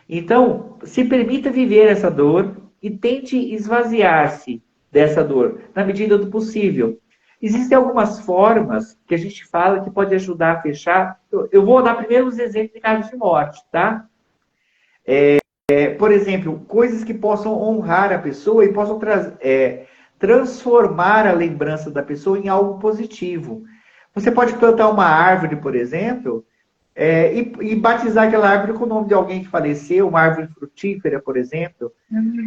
Então, se permita viver essa dor e tente esvaziar-se dessa dor, na medida do possível. Existem algumas formas que a gente fala que pode ajudar a fechar. Eu vou dar primeiro os exemplos de casos de morte, tá? Por exemplo, coisas que possam honrar a pessoa e possam transformar a lembrança da pessoa em algo positivo. Você pode plantar uma árvore, por exemplo, e batizar aquela árvore com o nome de alguém que faleceu, uma árvore frutífera, por exemplo.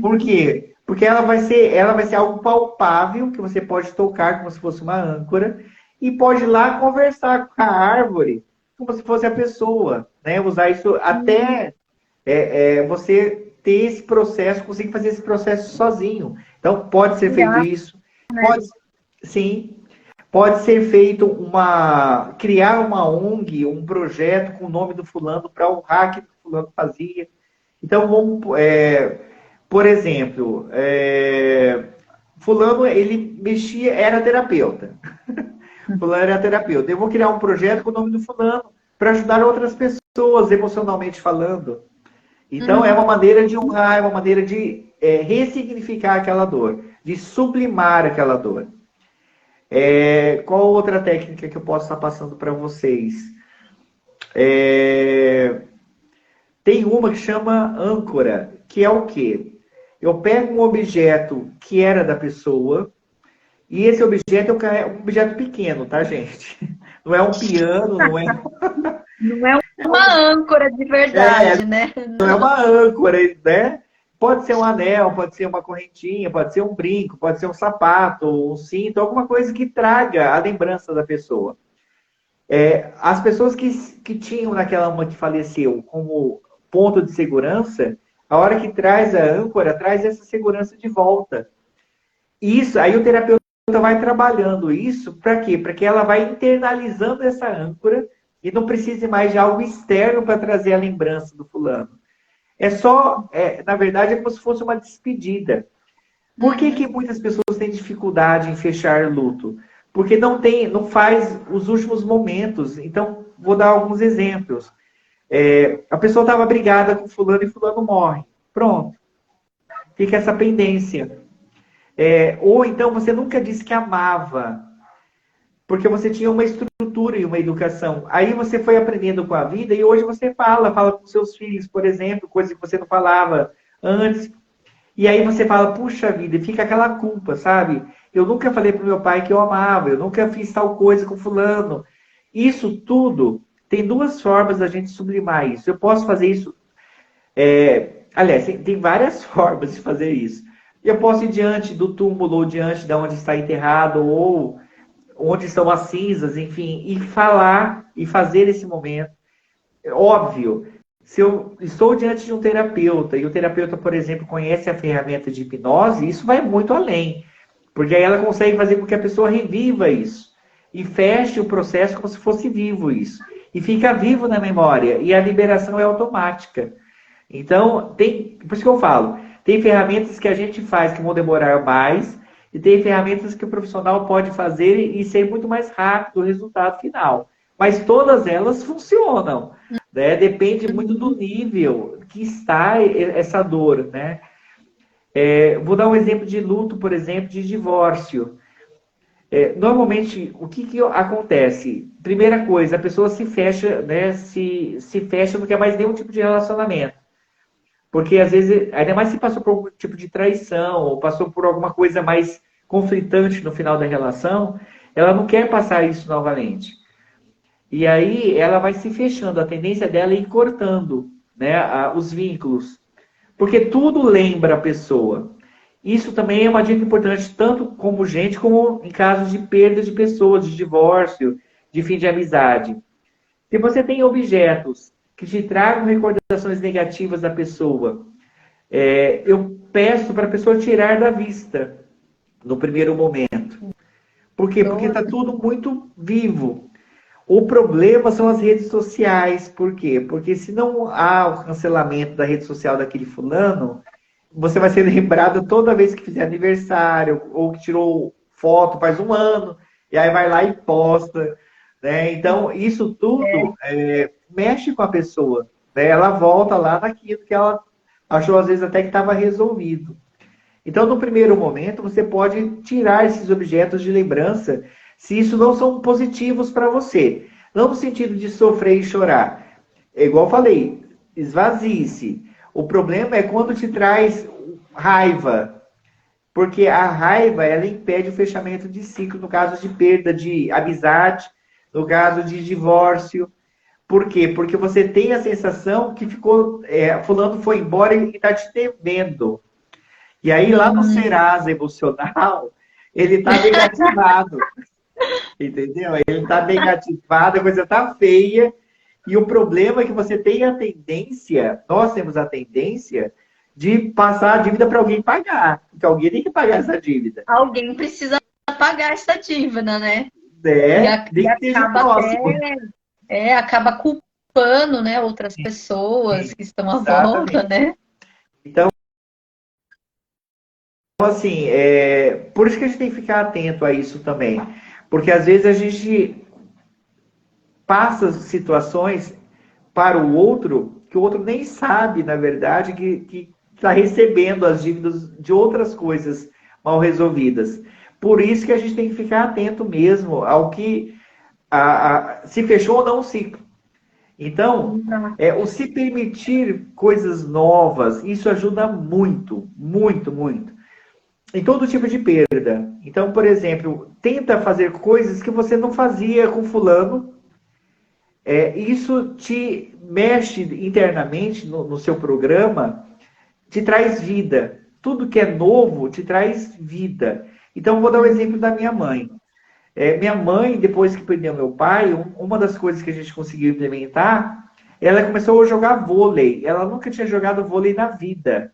Por quê? Porque ela vai ser algo palpável, que você pode tocar como se fosse uma âncora, e pode ir lá conversar com a árvore, como se fosse a pessoa. Né? Usar isso até você ter esse processo, conseguir fazer esse processo sozinho. Então, pode ser feito isso. Pode, sim. Pode ser feito criar uma ONG, um projeto com o nome do fulano para honrar aquilo que o fulano fazia. Então, por exemplo, fulano, ele mexia, era terapeuta. Fulano era terapeuta. Eu vou criar um projeto com o nome do fulano para ajudar outras pessoas, emocionalmente falando. Então, é uma maneira de honrar, é uma maneira de ressignificar aquela dor, de sublimar aquela dor. Qual outra técnica que eu posso estar passando para vocês? Tem uma que chama âncora, que é o quê? Eu pego um objeto que era da pessoa, e esse objeto é um objeto pequeno, tá, gente? Não é um piano, não é. Não é uma âncora de verdade, né? Não é uma âncora, né? Pode ser um anel, pode ser uma correntinha, pode ser um brinco, pode ser um sapato, um cinto, alguma coisa que traga a lembrança da pessoa. As pessoas que tinham naquela uma que faleceu como ponto de segurança, a hora que traz a âncora, traz essa segurança de volta. Isso, aí o terapeuta vai trabalhando isso para quê? Para que ela vai internalizando essa âncora e não precise mais de algo externo para trazer a lembrança do fulano. Na verdade, é como se fosse uma despedida. Por que muitas pessoas têm dificuldade em fechar luto? Porque não faz os últimos momentos. Então, vou dar alguns exemplos. A pessoa estava brigada com fulano e fulano morre. Pronto. Fica essa pendência. Ou então você nunca disse que amava, porque você tinha uma estrutura e uma educação. Aí você foi aprendendo com a vida e hoje você fala com seus filhos, por exemplo, coisas que você não falava antes. E aí você fala, puxa vida, e fica aquela culpa, sabe? Eu nunca falei pro meu pai que eu amava, eu nunca fiz tal coisa com fulano. Isso tudo tem duas formas da gente sublimar isso. Eu posso fazer isso. Aliás, tem várias formas de fazer isso. Eu posso ir diante do túmulo, ou diante de onde está enterrado, ou onde estão as cinzas, enfim, e falar e fazer esse momento. Óbvio, Se eu estou diante de um terapeuta e o terapeuta, por exemplo, conhece a ferramenta de hipnose, isso vai muito além. Porque aí ela consegue fazer com que a pessoa reviva isso. E feche o processo como se fosse vivo isso. E fica vivo na memória. E a liberação é automática. Então, por isso que eu falo, tem ferramentas que a gente faz que vão demorar mais, e tem ferramentas que o profissional pode fazer e ser muito mais rápido o resultado final. Mas todas elas funcionam, né? Depende muito do nível que está essa dor, né? Vou dar um exemplo de luto, por exemplo, de divórcio. Normalmente, o que acontece? Primeira coisa, a pessoa se fecha, né? Se fecha, não quer mais nenhum tipo de relacionamento. Porque às vezes, ainda mais se passou por algum tipo de traição, ou passou por alguma coisa mais conflitante no final da relação, ela não quer passar isso novamente. E aí ela vai se fechando, a tendência dela é ir cortando, né, os vínculos. Porque tudo lembra a pessoa. Isso também é uma dica importante, tanto como gente, como em casos de perda de pessoas, de divórcio, de fim de amizade. Se você tem objetos que te tragam recordações negativas da pessoa, eu peço para a pessoa tirar da vista no primeiro momento. Por quê? Porque está tudo muito vivo. O problema são as redes sociais. Por quê? Porque se não há o cancelamento da rede social daquele fulano, você vai ser lembrado toda vez que fizer aniversário, ou que tirou foto faz um ano, e aí vai lá e posta. Né? Então, isso tudo mexe com a pessoa. Né? Ela volta lá naquilo que ela achou, às vezes, até que estava resolvido. Então, no primeiro momento, você pode tirar esses objetos de lembrança se isso não são positivos para você. Não no sentido de sofrer e chorar. É igual eu falei, esvazie-se. O problema é quando te traz raiva. Porque a raiva, ela impede o fechamento de ciclo no caso de perda de amizade, no caso de divórcio. Por quê? Porque você tem a sensação que fulano foi embora e está te devendo. E aí, lá no Serasa emocional, ele está negativado. Entendeu? Ele está negativado, a coisa está feia. E o problema é que você tem a tendência, nós temos a tendência, de passar a dívida para alguém pagar. Porque alguém tem que pagar essa dívida. Alguém precisa pagar essa dívida, né? Nem que seja o próximo. Acaba culpando, né, outras pessoas que estão à volta, né? Então, assim, por isso que a gente tem que ficar atento a isso também. Porque às vezes a gente passa situações para o outro que o outro nem sabe, na verdade, que está recebendo as dívidas de outras coisas mal resolvidas. Por isso que a gente tem que ficar atento mesmo ao que se fechou ou não o ciclo. Então, o se permitir coisas novas, isso ajuda muito, muito, muito. Em todo tipo de perda. Então, por exemplo, tenta fazer coisas que você não fazia com fulano. Isso te mexe internamente no seu programa, te traz vida. Tudo que é novo te traz vida. Então, vou dar um exemplo da minha mãe. Minha mãe, depois que perdeu meu pai, uma das coisas que a gente conseguiu implementar, ela começou a jogar vôlei. Ela nunca tinha jogado vôlei na vida.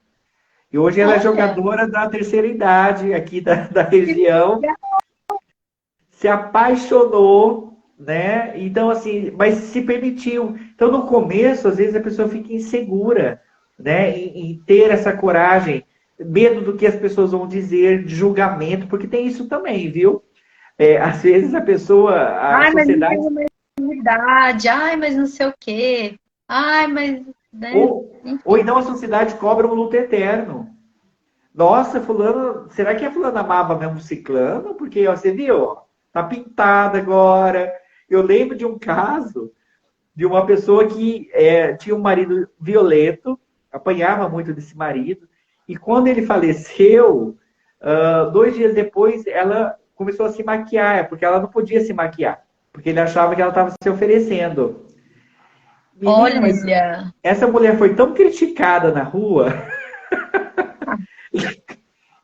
E hoje ela é jogadora da terceira idade aqui da região. Se apaixonou, né? Então, assim, mas se permitiu. Então, no começo, às vezes, a pessoa fica insegura, né? Em ter essa coragem, medo do que as pessoas vão dizer, de julgamento, porque tem isso também, viu? Às vezes a pessoa, a sociedade... Mas não tem uma idade, mas não sei o quê. Mas... Né? Ou então a sociedade cobra um luto eterno. Nossa, fulano, será que a fulana amava mesmo ciclano? Porque ó, você viu, ó, tá pintada agora. Eu lembro de um caso de uma pessoa que tinha um marido violento, apanhava muito desse marido, e quando ele faleceu, 2 dias depois, ela começou a se maquiar, porque ela não podia se maquiar, porque ele achava que ela estava se oferecendo. Menina, mas essa mulher foi tão criticada na rua...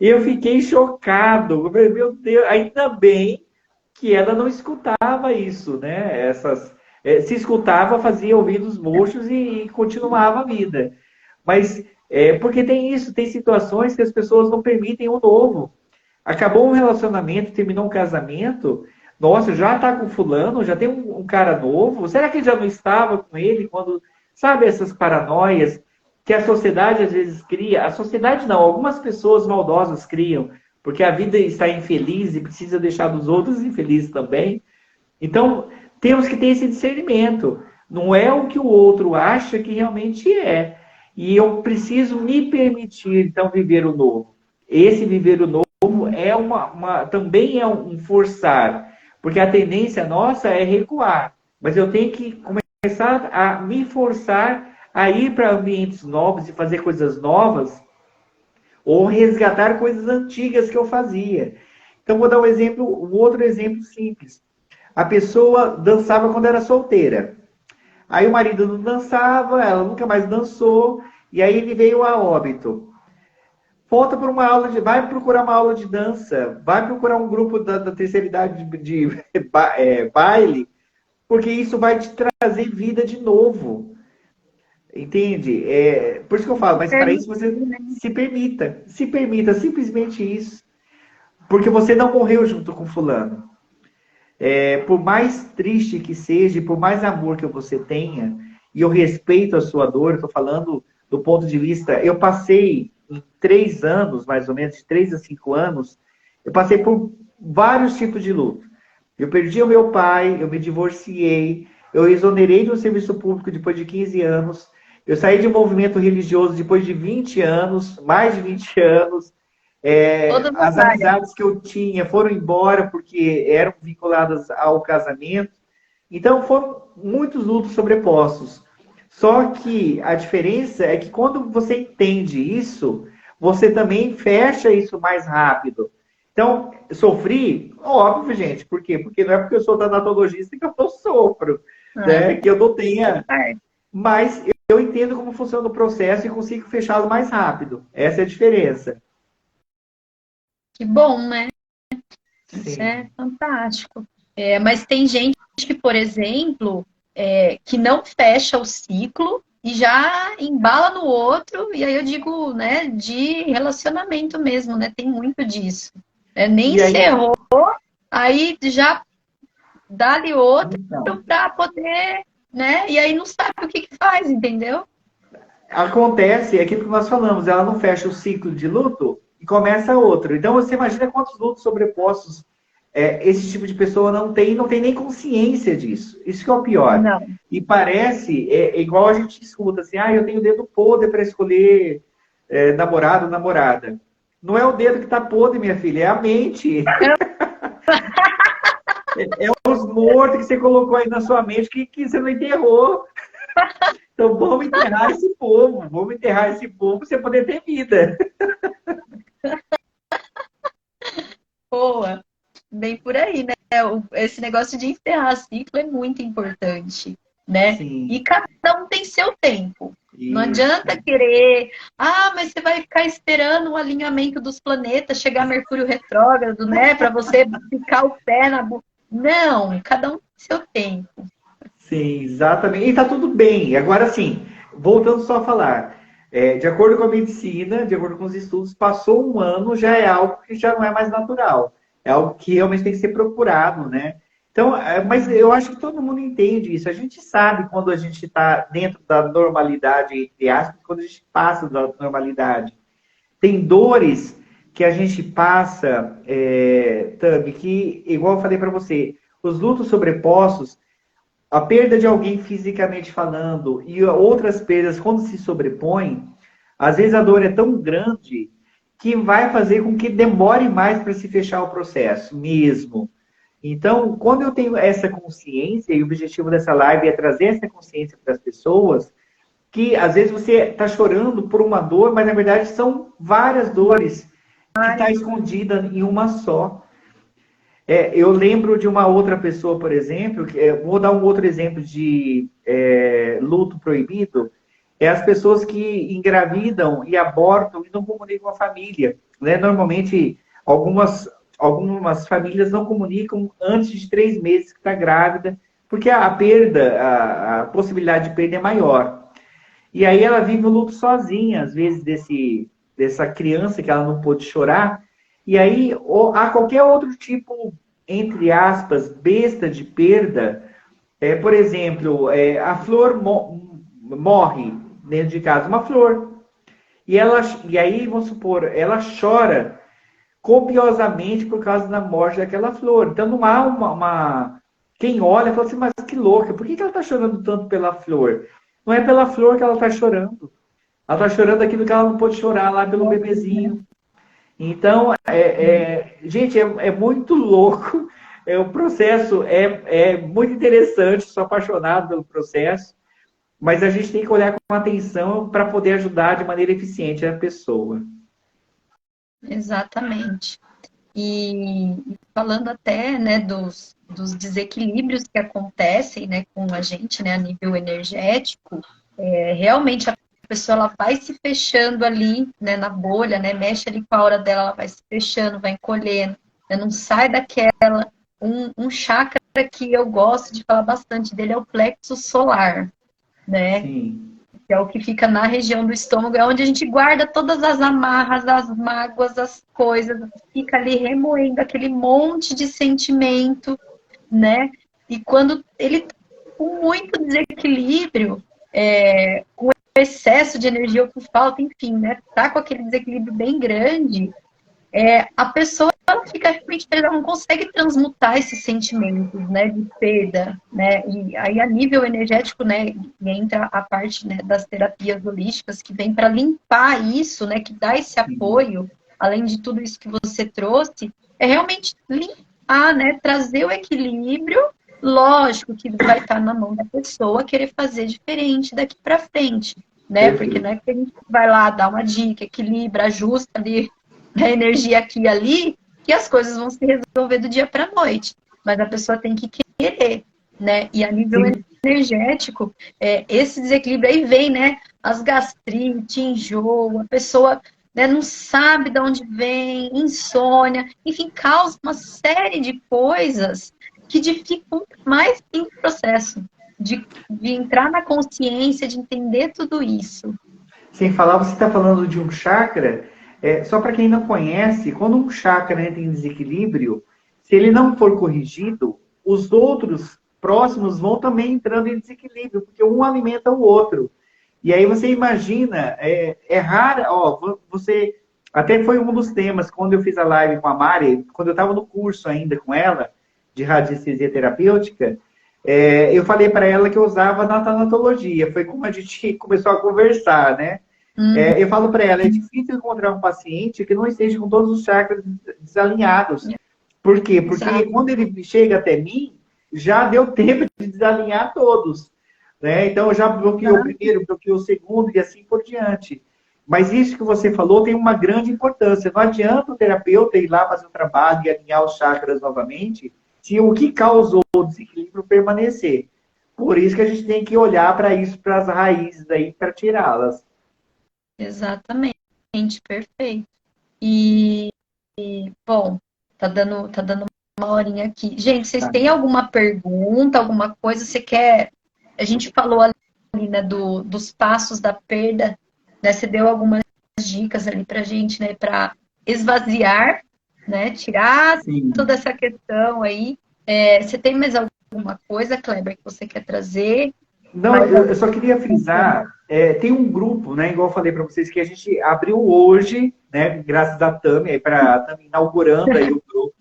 Eu fiquei chocado. Meu Deus, ainda bem que ela não escutava isso, né? Se escutava, fazia ouvidos murchos e continuava a vida. Mas porque tem isso, tem situações que as pessoas não permitem o novo. Acabou um relacionamento, terminou um casamento, nossa, já está com fulano, já tem um cara novo, será que já não estava com ele quando, sabe, essas paranoias que a sociedade às vezes cria, a sociedade não, algumas pessoas maldosas criam, porque a vida está infeliz e precisa deixar dos outros infelizes também. Então, temos que ter esse discernimento. Não é o que o outro acha que realmente é. E eu preciso me permitir, então, viver o novo. Esse viver o novo é também é um forçar, porque a tendência nossa é recuar. Mas eu tenho que começar a me forçar a ir para ambientes novos e fazer coisas novas, ou resgatar coisas antigas que eu fazia. Então, vou dar um outro exemplo simples. A pessoa dançava quando era solteira. Aí o marido não dançava, ela nunca mais dançou, e aí ele veio a óbito. Volta para uma aula vai procurar uma aula de dança, vai procurar um grupo da terceira idade de baile, porque isso vai te trazer vida de novo. Entende? Por isso que eu falo, mas para isso você se permita simplesmente isso. Porque você não morreu junto com fulano. Por mais triste que seja, por mais amor que você tenha, e eu respeito a sua dor, estou falando do ponto de vista, eu passei em 3 anos, mais ou menos, de 3 a 5 anos, eu passei por vários tipos de luto. Eu perdi o meu pai, eu me divorciei, eu exonerei do serviço público depois de 15 anos, eu saí de um movimento religioso depois de 20 anos, mais de 20 anos. As amizades que eu tinha foram embora porque eram vinculadas ao casamento. Então foram muitos lutos sobrepostos. Só que a diferença é que quando você entende isso, você também fecha isso mais rápido. Então, sofri, óbvio, gente. Por quê? Porque não é porque eu sou tanatologista que eu não sofro, né? Que eu não tenha. Mas eu entendo como funciona o processo e consigo fechá-lo mais rápido. Essa é a diferença. Que bom, né? Sim. Isso é fantástico. Mas tem gente que, por exemplo, que não fecha o ciclo e já embala no outro, e aí eu digo, né, de relacionamento mesmo, né? Tem muito disso. Nem encerrou, aí já dá-lhe outro para poder, né? E aí não sabe o que faz, entendeu? Acontece, é aquilo que nós falamos, ela não fecha o ciclo de luto e começa outro. Então você imagina quantos lutos sobrepostos esse tipo de pessoa não tem nem consciência disso. Isso que é o pior. Não. E parece, igual a gente escuta assim, eu tenho o dedo podre para escolher namorado ou namorada. Não é o dedo que está podre, minha filha, é a mente. É os mortos que você colocou aí na sua mente que você não enterrou. Então vamos enterrar esse povo para você poder ter vida. Boa. Bem por aí, né? Esse negócio de encerrar ciclo é muito importante, né? Sim. E cada um tem seu tempo. Isso. Não adianta querer, mas você vai ficar esperando o alinhamento dos planetas, chegar Mercúrio retrógrado, né? Para você ficar o pé na boca. Não, cada um tem seu tempo. Sim, exatamente. E tá tudo bem. Agora sim, voltando só a falar. De acordo com a medicina, de acordo com os estudos, passou um ano, já é algo que já não é mais natural. É algo que realmente tem que ser procurado, né? Então, mas eu acho que todo mundo entende isso. A gente sabe quando a gente está dentro da normalidade, entre aspas, quando a gente passa da normalidade. Tem dores que a gente passa, Tami, que, igual eu falei para você, os lutos sobrepostos, a perda de alguém fisicamente falando e outras perdas, quando se sobrepõem, às vezes a dor é tão grande que vai fazer com que demore mais para se fechar o processo mesmo. Então, quando eu tenho essa consciência, e o objetivo dessa live é trazer essa consciência para as pessoas, que às vezes você está chorando por uma dor, mas na verdade são várias dores que está escondida em uma só. Eu lembro de uma outra pessoa, por exemplo, vou dar um outro exemplo de luto proibido, as pessoas que engravidam e abortam e não comunicam com a família. Né? Normalmente, algumas famílias não comunicam antes de 3 meses que está grávida, porque a perda, a possibilidade de perda é maior. E aí ela vive o luto sozinha, às vezes, dessa criança que ela não pôde chorar. E aí há qualquer outro tipo, entre aspas, besta de perda. Por exemplo, a flor morre dentro de casa, uma flor. E aí, vamos supor, ela chora copiosamente por causa da morte daquela flor. Então não há quem olha e fala assim, mas que louca, por que ela está chorando tanto pela flor? Não é pela flor que ela está chorando. Ela está chorando aquilo que ela não pôde chorar lá pelo bebezinho. Então, gente, é muito louco. O processo é muito interessante, sou apaixonado pelo processo, mas a gente tem que olhar com atenção para poder ajudar de maneira eficiente a pessoa. Exatamente. E falando até, né, dos desequilíbrios que acontecem, né, com a gente, né, a nível energético, realmente a pessoa ela vai se fechando ali, né, na bolha, né, mexe ali com a aura dela, ela vai se fechando, vai encolhendo, né, não sai daquela. Um chakra que eu gosto de falar bastante dele é o plexo solar, né? Sim. Que é o que fica na região do estômago, é onde a gente guarda todas as amarras, as mágoas, as coisas, fica ali remoendo aquele monte de sentimento, né? E quando ele tá com muito desequilíbrio, com excesso de energia ou com falta, enfim, né? Tá com aquele desequilíbrio bem grande, a pessoa ela fica realmente, ela não consegue transmutar esses sentimentos, né, de perda, né, e aí a nível energético, né, entra a parte, né, das terapias holísticas que vem para limpar isso, né, que dá esse apoio, além de tudo isso que você trouxe, é realmente limpar, né, trazer o equilíbrio. Lógico que vai estar na mão da pessoa querer fazer diferente daqui para frente, né, porque não é que a gente vai lá dar uma dica, equilibra, ajusta ali a energia aqui e ali, que as coisas vão se resolver do dia para a noite. Mas a pessoa tem que querer, né? E a nível Sim. energético, esse desequilíbrio aí vem, né? As gastrite, enjoo, a pessoa, né, não sabe de onde vem, insônia, enfim, causa uma série de coisas que dificultam mais o processo de entrar na consciência, de entender tudo isso. Sem falar, você está falando de um chakra, só para quem não conhece, quando um chakra entra em desequilíbrio, se ele não for corrigido, os outros próximos vão também entrando em desequilíbrio, porque um alimenta o outro. E aí você imagina, raro, ó, você, até foi um dos temas, quando eu fiz a live com a Mari, quando eu estava no curso ainda com ela, de radiestesia terapêutica, eu falei para ela que eu usava na tanatologia, foi como a gente começou a conversar, né? Eu falo para ela, é difícil encontrar um paciente que não esteja com todos os chakras desalinhados. Por quê? Porque Exato. quando ele chega até mim, já deu tempo de desalinhar todos. Né? Então, eu já bloqueou o primeiro, bloqueou o segundo e assim por diante. Mas isso que você falou tem uma grande importância. Não adianta o terapeuta ir lá fazer o trabalho e alinhar os chakras novamente, se o que causou o desequilíbrio permanecer. Por isso que a gente tem que olhar para isso, para as raízes aí, para tirá-las. Exatamente, perfeito. E, bom, tá dando uma horinha aqui. Gente, vocês Tá? têm alguma pergunta, alguma coisa? Você quer? A gente falou ali, né, dos passos da perda, né? Você deu algumas dicas ali pra gente, né, para esvaziar, né, tirar Sim. toda essa questão aí. Você tem mais alguma coisa, Kleber, que você quer trazer? Não, Mais eu só queria frisar, tem um grupo, né, igual eu falei para vocês, que a gente abriu hoje, né, graças a Tami, para a Tami inaugurando aí o grupo.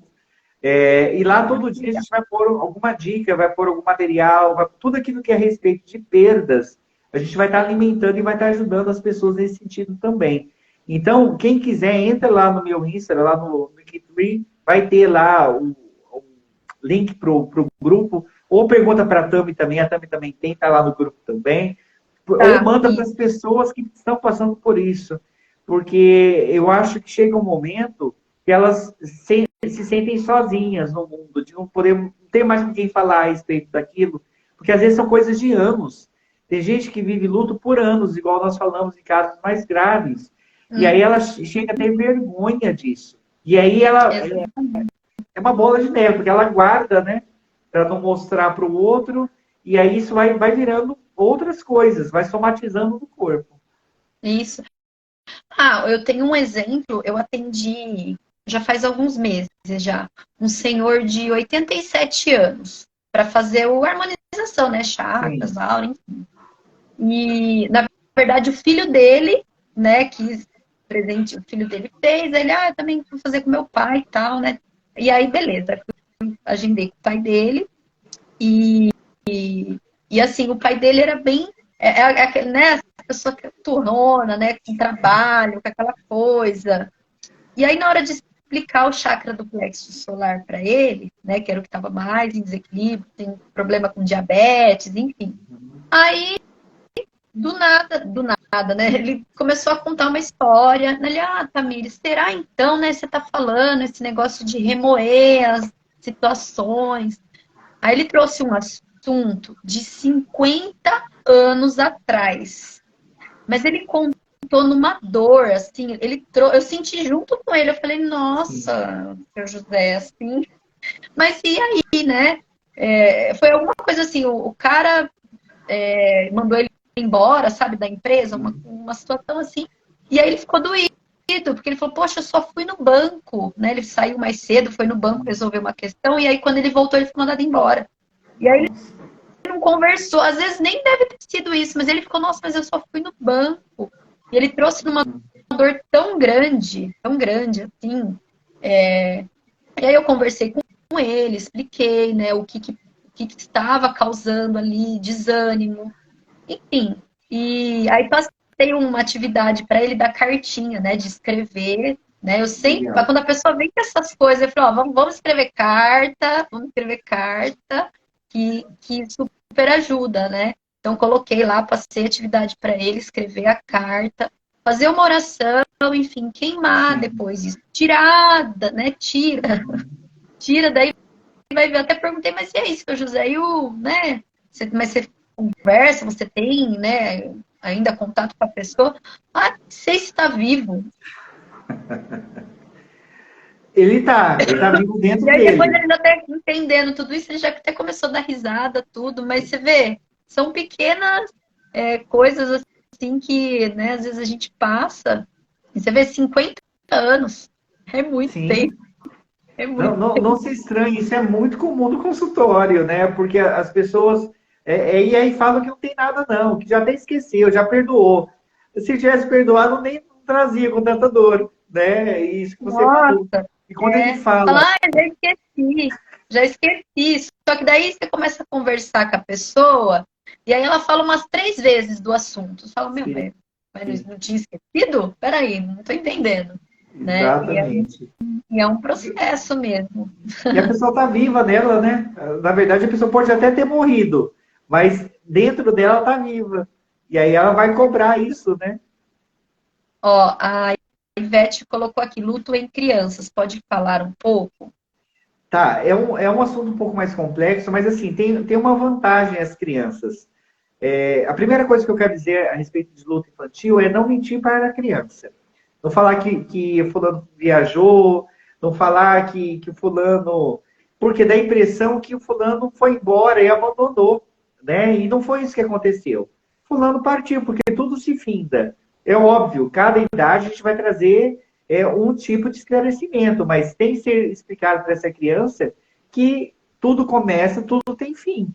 E lá todo dia a gente vai pôr alguma dica, vai pôr algum material, tudo aquilo que é a respeito de perdas, a gente vai estar alimentando e vai estar ajudando as pessoas nesse sentido também. Então, quem quiser, entra lá no meu Insta, lá no Linktree, vai ter lá o link para o grupo, ou pergunta para a Tami também tem, está lá no grupo também, ou tá, manda para as isso. pessoas que estão passando por isso, porque eu acho que chega um momento que elas se sentem sozinhas no mundo, de não poder não ter mais com quem falar a respeito daquilo, porque às vezes são coisas de anos. Tem gente que vive luto por anos, igual nós falamos em casos mais graves. E aí ela chega a ter vergonha disso. E aí ela Exatamente. é uma bola de neve, porque ela guarda, né? para não mostrar para o outro, e aí isso vai virando outras coisas, vai somatizando no corpo. Isso. Ah, eu tenho um exemplo, eu atendi já faz alguns meses já, um senhor de 87 anos, para fazer a harmonização, né? Chakras, Sim. aura, enfim. E, na verdade, o filho dele, né, quis presente, o filho dele fez, ele, eu também vou fazer com meu pai e tal, né? E aí, beleza, agendei com o pai dele, e, e assim, o pai dele era bem, aquele, né, a pessoa que é turrona, né, com trabalho, com aquela coisa. E aí, na hora de explicar o chakra do plexo solar para ele, né, que era o que estava mais em desequilíbrio, tem problema com diabetes, enfim. Aí, do nada, né, ele começou a contar uma história. Ele, Tamires, será então, né, você tá falando esse negócio de remoer as situações? Aí ele trouxe um assunto de 50 anos atrás. Mas ele contou numa dor, assim, eu senti junto com ele, eu falei, nossa, seu José, assim, mas e aí, né? Foi alguma coisa assim, o cara mandou ele embora, sabe, da empresa, uma situação assim, e aí ele ficou doído, porque ele falou, poxa, eu só fui no banco, né? Ele saiu mais cedo, foi no banco resolver uma questão, e aí quando ele voltou, ele foi mandado embora. E aí não conversou, às vezes nem deve ter sido isso, mas ele ficou, nossa, mas eu só fui no banco. E ele trouxe numa dor tão grande, assim. E aí eu conversei com ele, expliquei, né, o que estava causando ali, desânimo, enfim. E aí passei uma atividade para ele da cartinha, né, de escrever, né, eu sempre, Legal. quando a pessoa vem com essas coisas, eu falo, vamos escrever carta, que super ajuda, né? Então, coloquei lá, passei atividade para ele, escrever a carta, fazer uma oração, enfim, queimar Sim. depois isso. Tirada, né? Tira, daí vai ver. Até perguntei, mas e é isso, José? Né? Mas você conversa, você tem, né, ainda contato com a pessoa? Sei se está vivo. Ele tá vivo E dentro aí depois dele. ele até entendendo tudo isso, ele já até começou a dar risada, tudo, mas você vê, são pequenas coisas assim que, né, às vezes a gente passa, e você vê 50 anos, é muito Sim. tempo, é Não, muito não, não tempo. se estranhe, isso é muito comum no consultório, né? Porque as pessoas. E aí falam que não tem nada, não, que já até esqueceu, já perdoou. Se tivesse perdoado, nem trazia com tanta dor, né? Isso que você falou. Nossa, E quando a gente fala, falar, já esqueci. Só que daí você começa a conversar com a pessoa, e aí ela fala umas 3 vezes do assunto. Você fala, meu, sim, mas sim, não tinha esquecido? Peraí, não tô entendendo. Né? exatamente. E é um processo mesmo. E a pessoa está viva nela, né? Na verdade, a pessoa pode até ter morrido, mas dentro dela está viva. E aí ela vai cobrar isso, né? Ó, a Ivete colocou aqui, luto em crianças. Pode falar um pouco? Tá, é um assunto um pouco mais complexo, mas assim, tem uma vantagem às crianças. A primeira coisa que eu quero dizer a respeito de luta infantil é não mentir para a criança. Não falar que o fulano viajou, não falar que o fulano. Porque dá a impressão que o fulano foi embora e abandonou, né? E não foi isso que aconteceu. Fulano partiu, porque tudo se finda. É óbvio, cada idade a gente vai trazer um tipo de esclarecimento, mas tem que ser explicado para essa criança que tudo começa, tudo tem fim.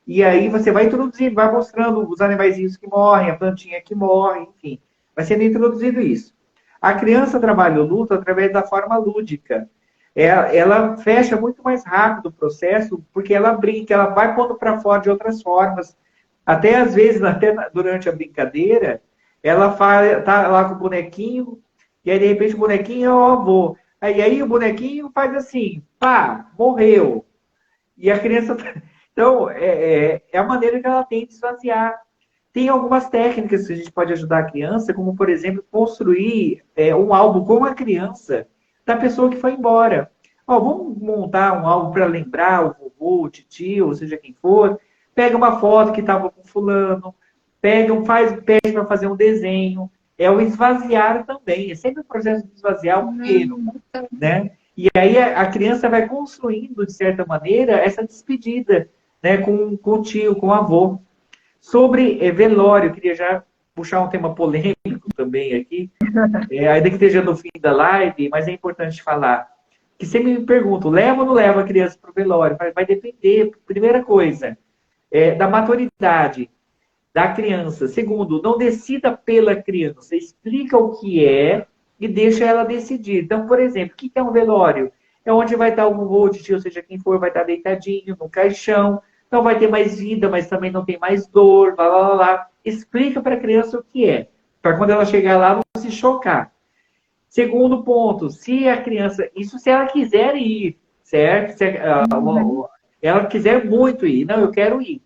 E aí você vai introduzindo, vai mostrando os animaizinhos que morrem, a plantinha que morre, enfim. Vai sendo introduzido isso. A criança trabalha o luto através da forma lúdica. Ela fecha muito mais rápido o processo, porque ela brinca, ela vai pondo para fora de outras formas. Até às vezes, até durante a brincadeira, ela tá lá com o bonequinho, e aí de repente o bonequinho é o avô. Aí o bonequinho faz assim, pá, morreu. E a criança. Então, é a maneira que ela tem de esvaziar. Tem algumas técnicas que a gente pode ajudar a criança, como, por exemplo, construir um álbum com a criança da pessoa que foi embora. Ó, vamos montar um álbum para lembrar o vovô, o tio, ou seja quem for. Pega uma foto que estava com fulano, pede para fazer um desenho. É o esvaziar também. É sempre o processo de esvaziar o primeiro, né? E aí a criança vai construindo, de certa maneira, essa despedida, né, com o tio, com o avô. Sobre velório, eu queria já puxar um tema polêmico também aqui, ainda que esteja no fim da live, mas é importante falar. Que sempre me perguntam, leva ou não leva a criança para o velório? Vai depender, primeira coisa, da maturidade da criança. Segundo, não decida pela criança, explica o que é e deixa ela decidir. Então, por exemplo, o que é um velório? É onde vai estar o vovô, o tio, seja quem for, vai estar deitadinho no caixão, não vai ter mais vida, mas também não tem mais dor, blá, blá, blá, blá. Explica para a criança o que é, para quando ela chegar lá não se chocar. Segundo ponto, se a criança, isso se ela quiser ir, certo? Se ela quiser muito ir, não, eu quero ir.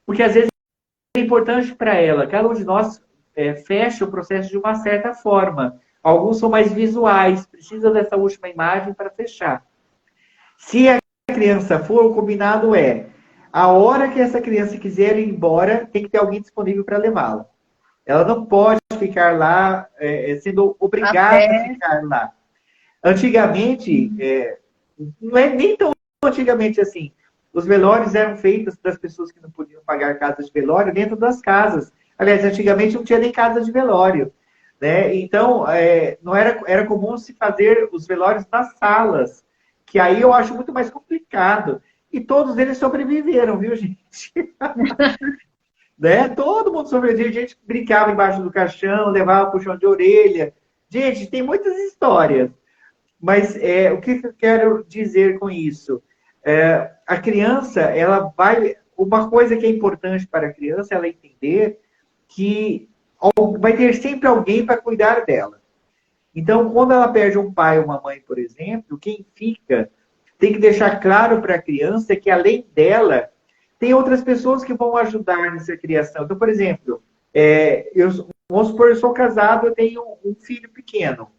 Porque às vezes é importante para ela. Cada um de nós fecha o processo de uma certa forma. Alguns são mais visuais, precisa dessa última imagem para fechar. Se a criança for, o combinado a hora que essa criança quiser ir embora, tem que ter alguém disponível para levá-la. Ela não pode ficar lá sendo obrigada a ficar lá. Antigamente, não é nem tão antigamente assim. Os velórios eram feitos das pessoas que não podiam pagar casa de velório dentro das casas. Aliás, antigamente não tinha nem casa de velório. Né? Então, não era comum se fazer os velórios nas salas, que aí eu acho muito mais complicado. E todos eles sobreviveram, viu, gente? Né? Todo mundo sobreviveu. Gente que brincava embaixo do caixão, levava puxão de orelha. Gente, tem muitas histórias. Mas o que eu quero dizer com isso? A criança, ela vai... Uma coisa que é importante para a criança, ela entender que vai ter sempre alguém para cuidar dela. Então, quando ela perde um pai ou uma mãe, por exemplo, quem fica tem que deixar claro para a criança que, além dela, tem outras pessoas que vão ajudar nessa criação. Então, por exemplo, vamos supor, eu sou casado, eu tenho um filho pequeno.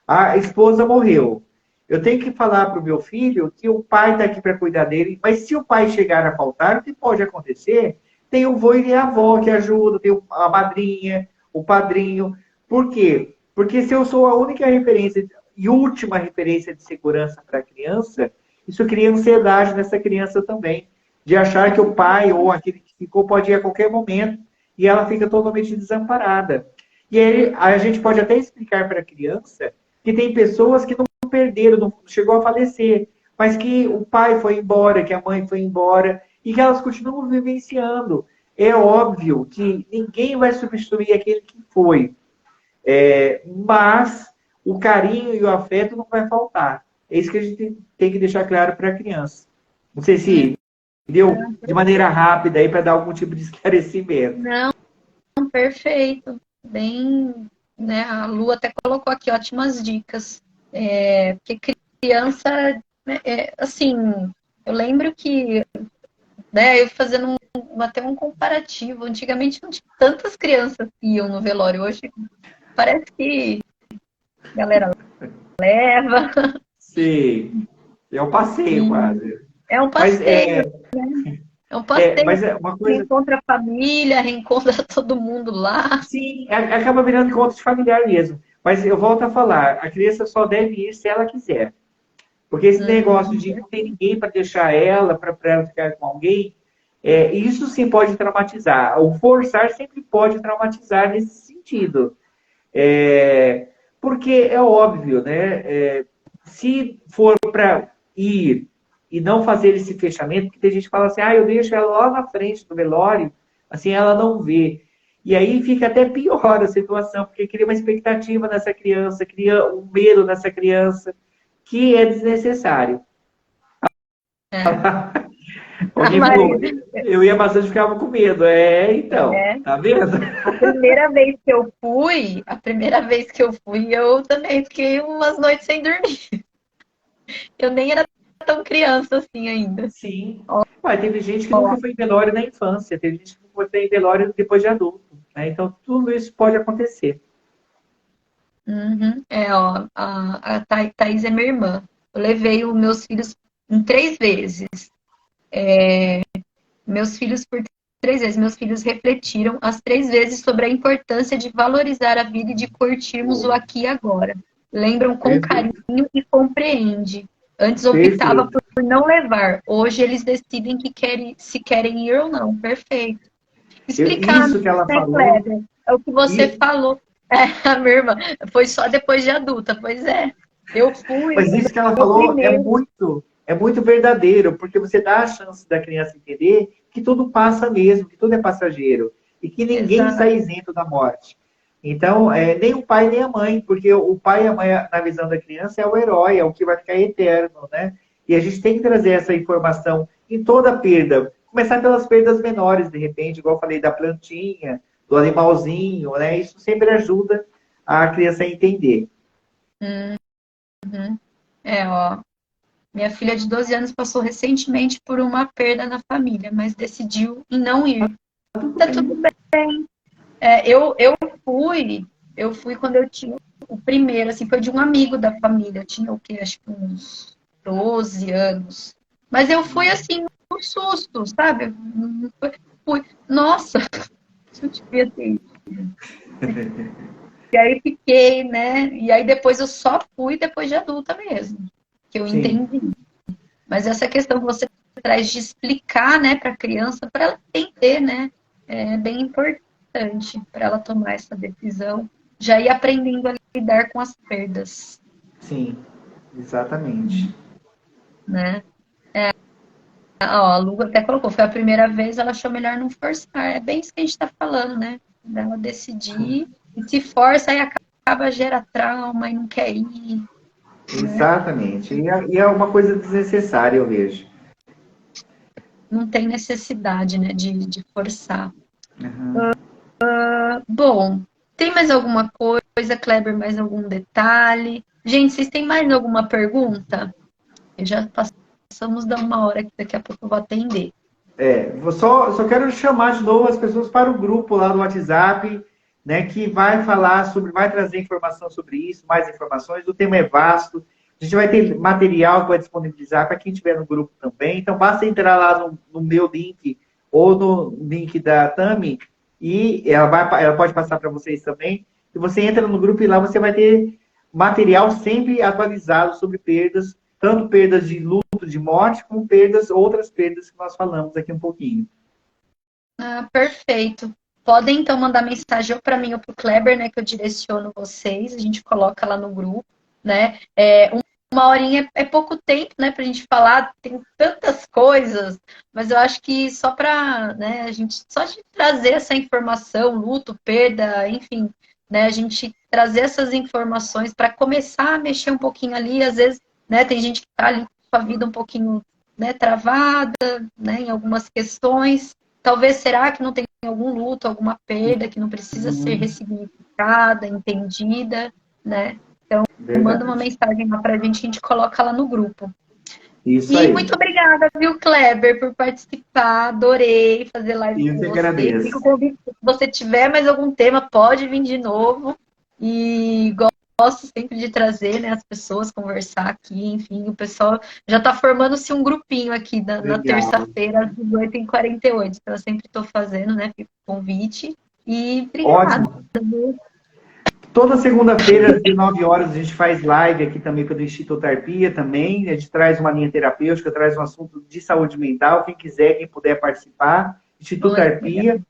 A esposa morreu. Eu tenho que falar para o meu filho que o pai está aqui para cuidar dele, mas se o pai chegar a faltar, o que pode acontecer? Tem o vô e a avó que ajudam, tem a madrinha, o padrinho. Por quê? Porque se eu sou a única referência e última referência de segurança para a criança, isso cria ansiedade nessa criança também, de achar que o pai ou aquele que ficou pode ir a qualquer momento e ela fica totalmente desamparada. E aí a gente pode até explicar para a criança que tem pessoas que não perderam, não chegou a falecer, mas que o pai foi embora, que a mãe foi embora, e que elas continuam vivenciando. É óbvio que ninguém vai substituir aquele que foi, mas o carinho e o afeto não vai faltar. É isso que a gente tem que deixar claro para a criança. Não sei se deu de maneira rápida aí para dar algum tipo de esclarecimento. Não, perfeito. Bem, né? A Lu até colocou aqui ótimas dicas. Porque criança, assim, eu lembro que, né, eu fazendo até um comparativo, antigamente não tinha tantas crianças que iam no velório, hoje parece que a galera leva. Sim, é um passeio quase. É um passeio, né? É um passeio. Mas é uma coisa... Reencontra a família, reencontra todo mundo lá. Sim, acaba virando encontro de familiar mesmo. Mas eu volto a falar, a criança só deve ir se ela quiser. Porque esse negócio de não ter ninguém para deixar ela, para ela ficar com alguém, isso sim pode traumatizar. O forçar sempre pode traumatizar nesse sentido. Porque é óbvio, né? Se for para ir e não fazer esse fechamento, porque tem gente que fala assim, eu deixo ela lá na frente do velório, assim ela não vê. E aí fica até pior a situação, porque cria uma expectativa nessa criança, cria um medo nessa criança, que é desnecessário. Alguém falou, eu ia bastante, ficava com medo. Então, tá vendo? A primeira vez que eu fui, eu também fiquei umas noites sem dormir. Eu nem era tão criança assim ainda. Sim. Teve gente que nunca foi em velório na infância, teve gente que foi em velório depois de adulto. Né? Então, tudo isso pode acontecer. A Thaís é minha irmã. Eu levei os meus filhos em 3 vezes. Meus filhos, por 3 vezes, meus filhos refletiram as 3 vezes sobre a importância de valorizar a vida e de curtirmos o aqui e agora. Lembram com carinho e compreende. Antes optava Perfeito. por não levar. Hoje eles decidem que querem, se querem ir ou não. Perfeito. Explicar, Isso que ela né, falou, Kleber? É o que você e, falou. É, a minha irmã, foi só depois de adulta. Pois é. Eu fui mas isso que ela meu falou primeiro. é muito verdadeiro, porque você dá a chance da criança entender que tudo passa mesmo, que tudo é passageiro, e que ninguém Exato. sai isento da morte. Então, nem o pai nem a mãe, porque o pai e a mãe, na visão da criança, é o herói, é o que vai ficar eterno, né? E a gente tem que trazer essa informação em toda perda. Começar pelas perdas menores, de repente, igual eu falei da plantinha, do animalzinho, né? Isso sempre ajuda a criança a entender. Uhum. É, ó. Minha filha de 12 anos passou recentemente por uma perda na família, mas decidiu em não ir. Tudo Tá tudo bem. bem. É, eu fui quando eu tinha o primeiro, assim, foi de um amigo da família. Eu tinha o quê? Acho que uns 12 anos. Mas eu fui assim, um susto, sabe? Fui, nossa, eu devia ter ido. E aí fiquei, né? E aí depois eu só fui depois de adulta mesmo, que eu Sim, entendi. Mas essa questão que você traz de explicar, né, para a criança, para ela entender, né, é bem importante para ela tomar essa decisão, já ir aprendendo a lidar com as perdas, sim, exatamente. né? Ó, a Lu até colocou, foi a primeira vez, ela achou melhor não forçar. É bem isso que a gente está falando, né? Dela decidir, e se força, aí acaba, gera trauma e não quer ir, né? Exatamente. E é uma coisa desnecessária, eu vejo. Não tem necessidade, né, de forçar. Uhum. Bom, tem mais alguma coisa, Kleber, mais algum detalhe? Gente, vocês têm mais alguma pergunta? Eu já passamos da uma hora que daqui a pouco eu vou atender. Só quero chamar de novo as pessoas para o grupo lá do WhatsApp, né, que vai falar sobre, vai trazer informação sobre isso, mais informações. O tema é vasto. A gente vai ter material que vai disponibilizar para quem estiver no grupo também. Então, basta entrar lá no meu link ou no link da Tami e ela pode passar para vocês também. E você entra no grupo e lá você vai ter material sempre atualizado sobre perdas, tanto perdas de luto, de morte, como perdas, outras perdas que nós falamos aqui um pouquinho. Ah, perfeito. Podem então mandar mensagem ou para mim ou para o Kleber, né, que eu direciono vocês. A gente coloca lá no grupo, né? Uma horinha é pouco tempo, né, para a gente falar. Tem tantas coisas, mas eu acho que só para, né, a gente só de trazer essa informação, luto, perda, enfim, né, a gente trazer essas informações para começar a mexer um pouquinho ali. Às vezes, né, tem gente que está ali com a vida um pouquinho, né, travada, né, em algumas questões. Talvez, será que não tem algum luto, alguma perda que não precisa ser ressignificada, entendida, né? Então, manda uma Verdade. mensagem lá pra gente, que a gente coloca lá no grupo. Isso E aí. muito obrigada, viu, Kleber, por participar. Adorei fazer live Eu com que você. Fica o agradeço. convite, se você tiver mais algum tema, pode vir de novo. E gosto sempre de trazer, né, as pessoas, conversar aqui, enfim, o pessoal já está formando-se um grupinho aqui na Legal. terça-feira, às 18h48, que eu sempre estou fazendo, né, fica o convite. E obrigada. Ótimo. Toda segunda-feira, às 19 horas, a gente faz live aqui também pelo Instituto Arpia também. A gente traz uma linha terapêutica, traz um assunto de saúde mental. Quem quiser, quem puder participar, Instituto Olha que legal. Arpia.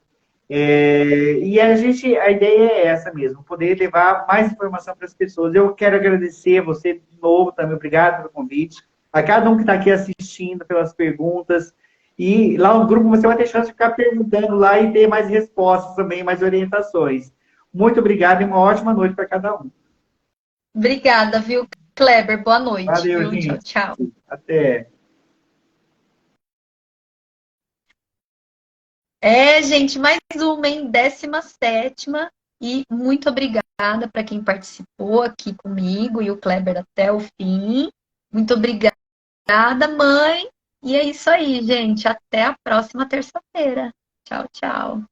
E a ideia é essa mesmo, poder levar mais informação para as pessoas. Eu quero agradecer a você de novo também, obrigado pelo convite, a cada um que está aqui assistindo, pelas perguntas. E lá no grupo você vai ter chance de ficar perguntando lá e ter mais respostas também, mais orientações. Muito obrigado e uma ótima noite para cada um. Obrigada, viu, Kleber? Boa noite, Valeu, viu? Tchau, gente. tchau. Até. Gente, mais uma, em 17ª. E muito obrigada para quem participou aqui comigo e o Kleber até o fim. Muito obrigada, mãe. E é isso aí, gente. Até a próxima terça-feira. Tchau, tchau.